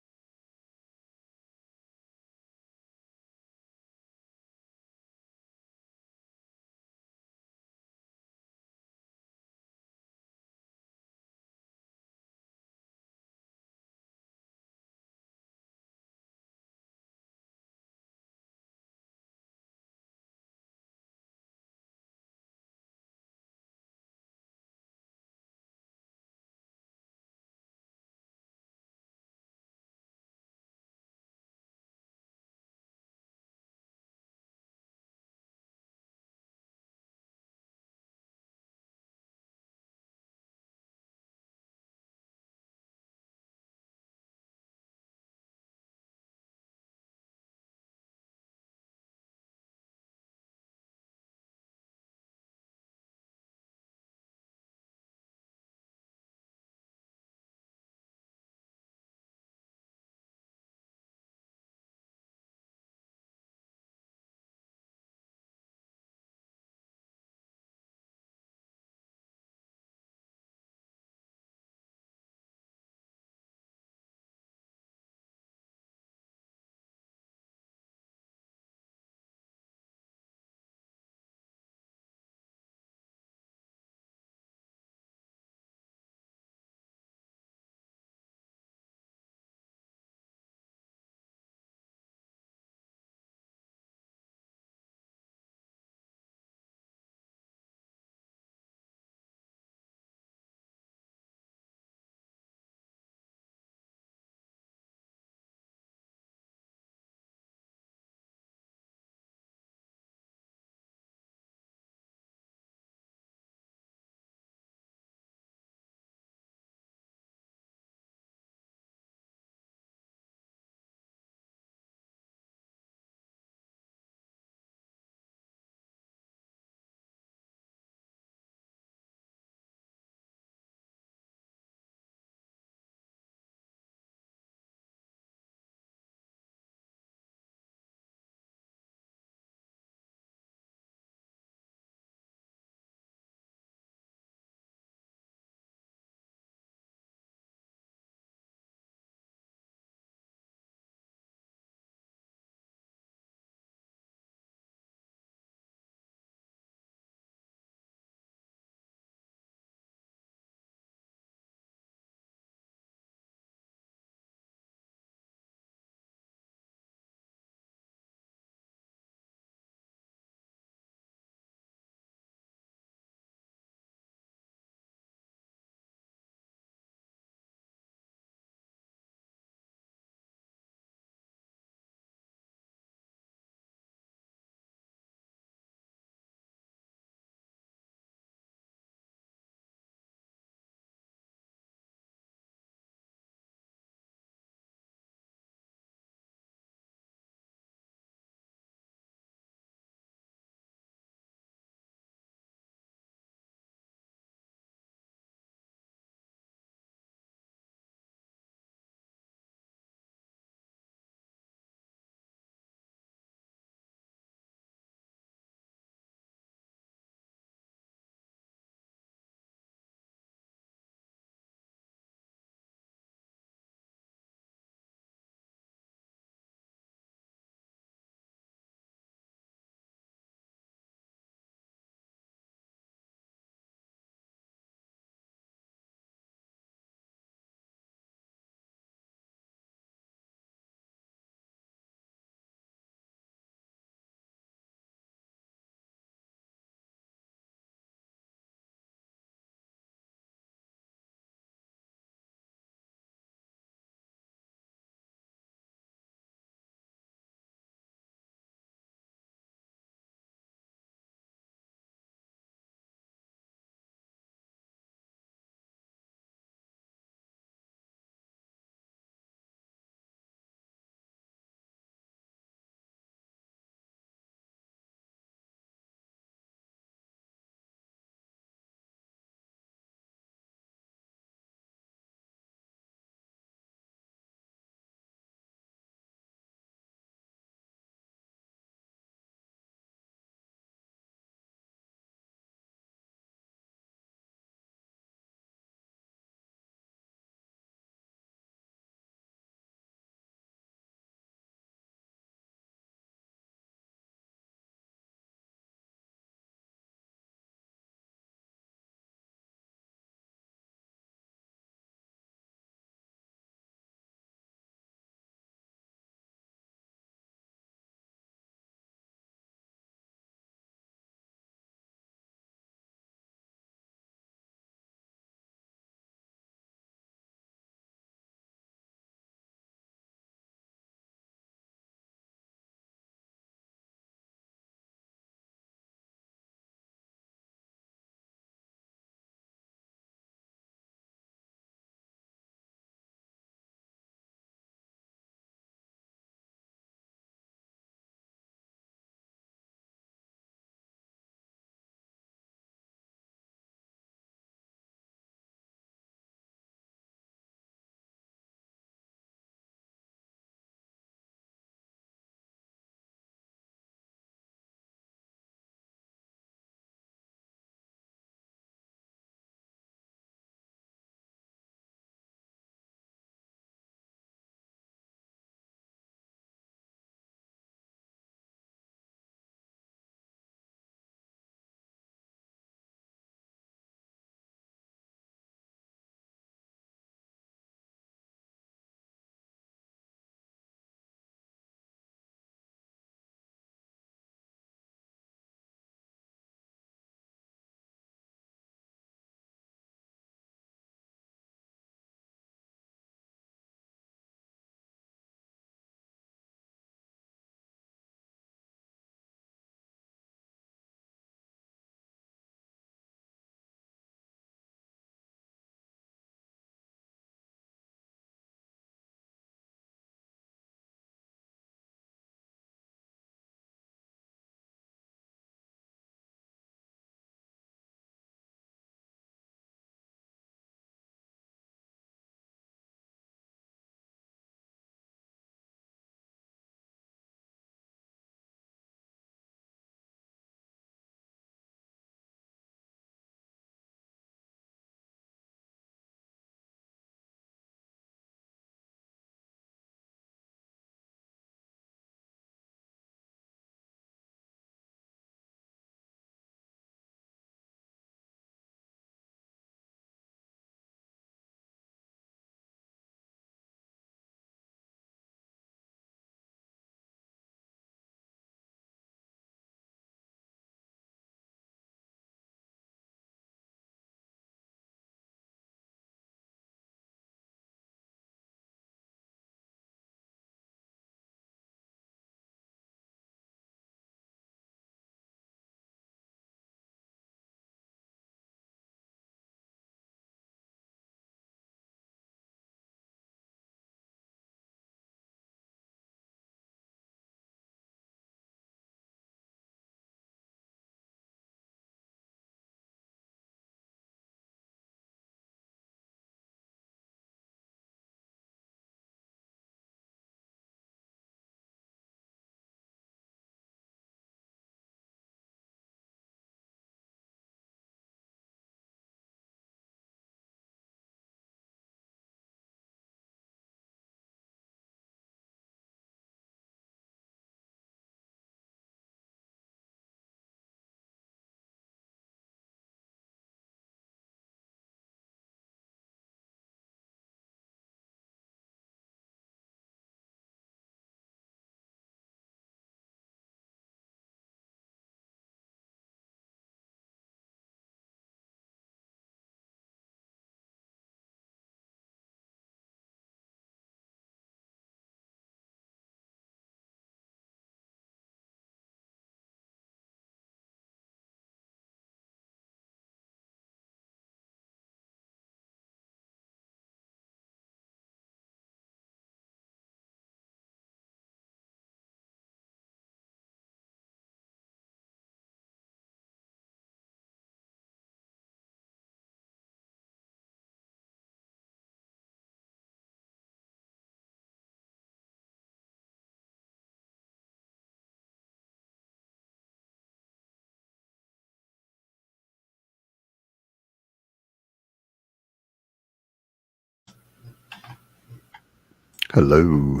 Hello.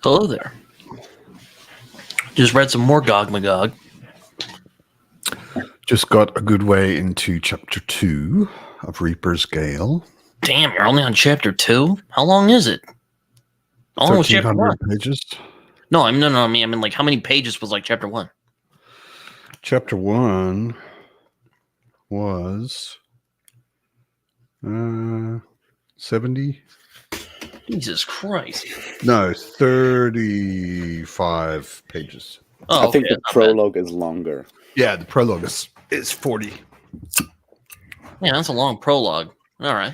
Hello there. Just read some more Gog Magog.
Just got a good way into chapter 2 of Reaper's Gale.
Damn, you're only on chapter 2? How long is it? How long was chapter 1?
1,300 pages.
No, I mean, like, how many pages was like chapter 1?
Chapter 1 was 70.
Jesus Christ.
No, 35 pages.
Oh,
I think
okay,
the
not bad.
prologue is longer.
Yeah, the prologue is 40.
Yeah, that's a long prologue. All right.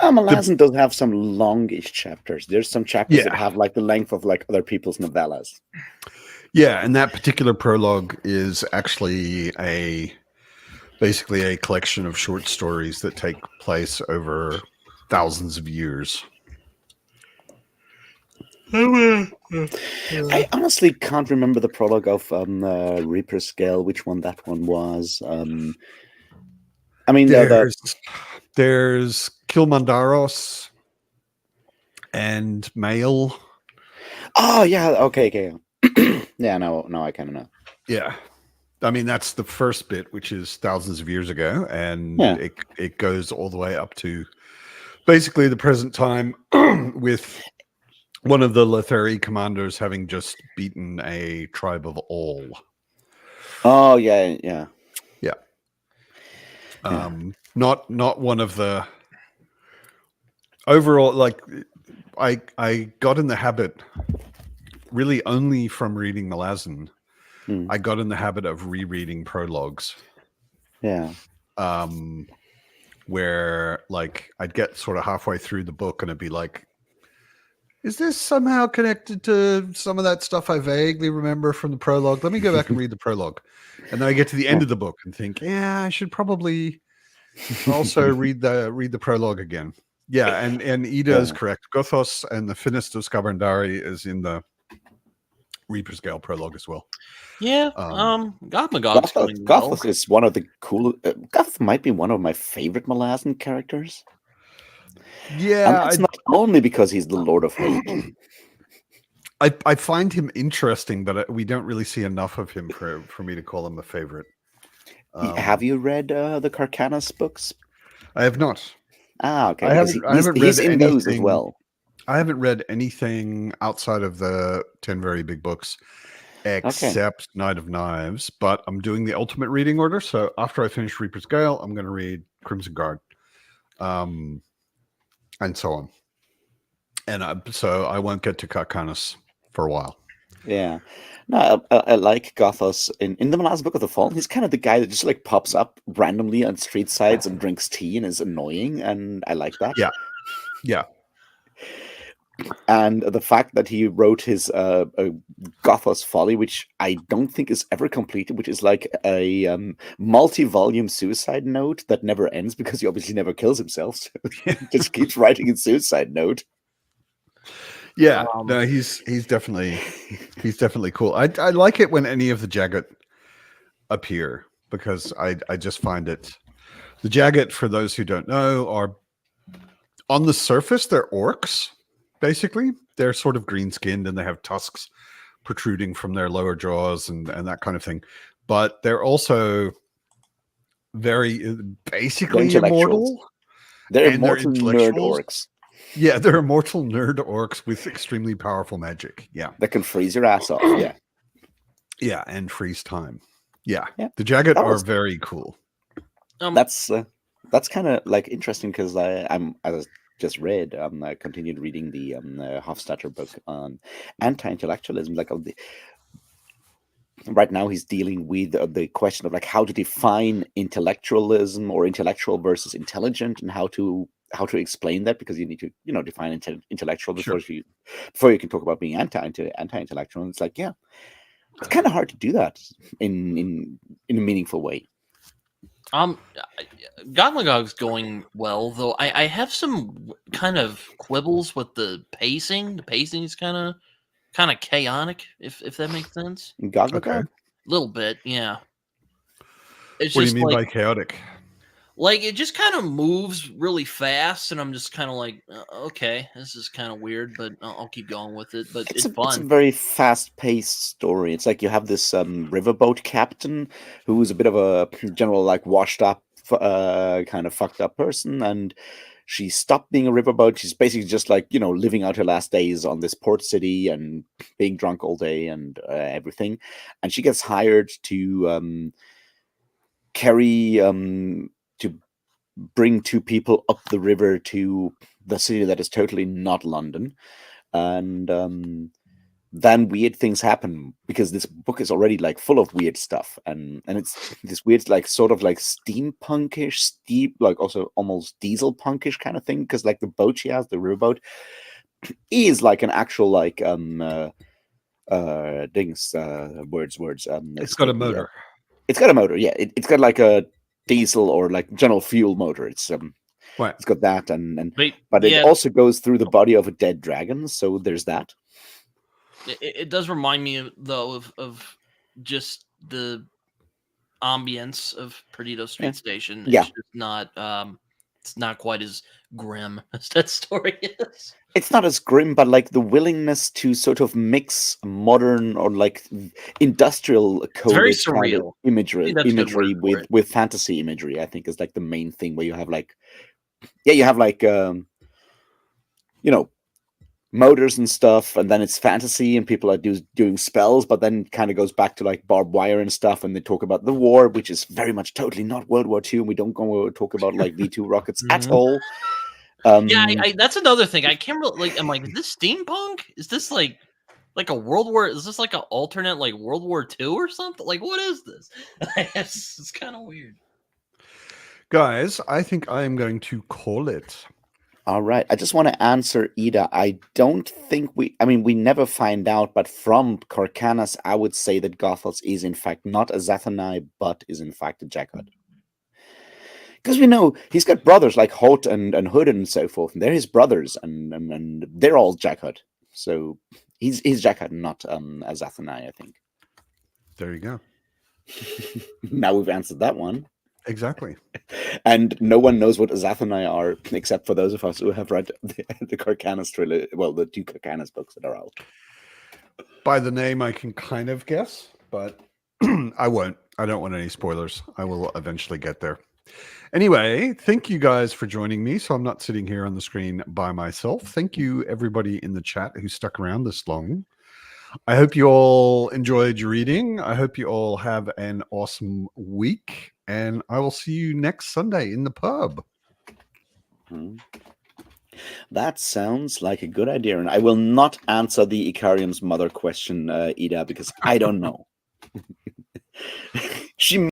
Malazan does have some longish chapters. There's some chapters that
Yeah.
have like the length of like other people's novellas.
Yeah, and that particular prologue is actually basically a collection of short stories that take place over thousands of years.
I honestly can't remember the prologue of Reaper's Gale, which one that one was. I mean,
There's Kilmandaros and Mail.
Oh yeah, okay. Yeah, no, I kind of know.
Yeah. I mean, that's the first bit, which is thousands of years ago, and
Yeah.
it goes all the way up to basically the present time with one of the Letheri commanders having just beaten a tribe of all.
Oh yeah.
Not one of the overall, like I got in the habit really only from reading Malazan. I got in the habit of rereading prologues.
Yeah.
Where like I'd get sort of halfway through the book and it'd be like, is this somehow connected to some of that stuff I vaguely remember from the prologue? Let me go back and read the prologue. And then I get to the end of the book and think, yeah, I should probably also read the prologue again. Yeah, and Ida is correct. Gothos and the Finest of Skavandari is in the Reaper's Gale prologue as well.
Yeah, Gog Magog's going well.
Gothos is one of the cool. Gothos might be one of my favorite Malazan characters.
Yeah,
And that's not only because he's the Lord of Hate.
I find him interesting, but we don't really see enough of him for me to call him a favorite.
Have you read the Carcanos books?
I have not.
Ah, okay.
I haven't
He's
read
in those as
anything.
well.
I haven't read anything outside of the 10 very big books, except Knight of Knives. But I'm doing the ultimate reading order, so after I finish Reaper's Gale, I'm going to read Crimson Guard, and so on. And so I won't get to Carcanos for a while.
Yeah. No, I like Gothos in the Malazan Book of the Fallen. He's kind of the guy that just like pops up randomly on street sides and drinks tea and is annoying, and I like that.
Yeah.
And the fact that he wrote his Gothos Folly, which I don't think is ever completed, which is like a multi-volume suicide note that never ends because he obviously never kills himself. So he just keeps writing his suicide note.
Yeah, no, he's definitely cool. I like it when any of the Jagat appear because I just find it. The Jagat, for those who don't know, are on the surface they're orcs. Basically, they're sort of green skinned and they have tusks protruding from their lower jaws and that kind of thing. But they're also very basically immortal.
They're immortal nerd orcs.
Yeah, they're immortal nerd orcs with extremely powerful magic. Yeah.
That can freeze your ass off. Yeah.
Yeah, and freeze time. Yeah. The Jagat are very cool.
That's kind of like interesting because I just read I continued reading the Hofstadter book on anti-intellectualism. Like right now he's dealing with the question of like how to define intellectualism or intellectual versus intelligent and how to explain that, because you need to define intellectual before you can talk about being anti-intellectual. And it's like, yeah, it's kind of hard to do that in a meaningful way.
Gog Magog's going well, though I have some kind of quibbles with the pacing. The pacing is kind of chaotic, if that makes sense.
Gog Magog?
Okay.
A little bit, yeah. It's
What do
just
you mean
like,
by chaotic?
Like it just kind of moves really fast, and I'm just kind of like, okay, this is kind of weird, but I'll keep going with it. But it's
It's a
fun.
very fast-paced story. It's like you have this riverboat captain who's a bit of a general, like washed up, kind of fucked up person, and she stopped being a riverboat. She's basically just like living out her last days on this port city and being drunk all day and everything. And she gets hired to carry to bring two people up the river to the city that is totally not London. And then weird things happen because this book is already like full of weird stuff, and it's this weird like sort of like steampunkish, like also almost diesel punkish kind of thing, because like the boat she has, the riverboat, is like an actual like things words
It's got a motor.
It's got a motor, yeah. It's got like a diesel or like general fuel motor. It's
Right.
it's got that, and
But
it also goes through the body of a dead dragon, so there's that.
it does remind me though of just the ambience of Perdido Street
Yeah.
Station.
Yeah.
It's not quite as grim as that story is.
It's not as grim, but like the willingness to sort of mix modern or like industrial
very
coded kind of
surreal.
imagery
That's a good word for
with
it.
fantasy imagery, I think, is like the main thing, where you have like you have like motors and stuff, and then it's fantasy and people are doing spells, but then kind of goes back to like barbed wire and stuff, and they talk about the war, which is very much totally not World War II, and we don't go to talk about like V2 rockets at
Mhm.
all.
Yeah, that's another thing. I can't really like. I'm like, is this steampunk? Is this like a World War? Is this like an alternate like World War II or something? Like, what is this? It's kind of weird.
Guys, I think I am going to call it.
All right. I just want to answer Ida. I don't think we never find out, but from Corcanas, I would say that Gothos is in fact not a Zathanai, but is in fact a Jackhud. Because we know he's got brothers like Hoth and Hood and so forth, and they're his brothers, and they're all Jackhud. So he's Jackhud, not a Zathanai, I think.
There you go.
Now we've answered that one.
Exactly.
And no one knows what Zathanai are, except for those of us who have read the Corcanas trilogy, well, the two Corcanas books that are out.
By the name, I can kind of guess, but I won't. I don't want any spoilers. I will eventually get there. Anyway, thank you guys for joining me. So I'm not sitting here on the screen by myself. Thank you, everybody in the chat who stuck around this long. I hope you all enjoyed your reading. I hope you all have an awesome week. And I will see you next Sunday in the pub.
That sounds like a good idea. And I will not answer the Icarium's mother question, Ida, because I don't know. She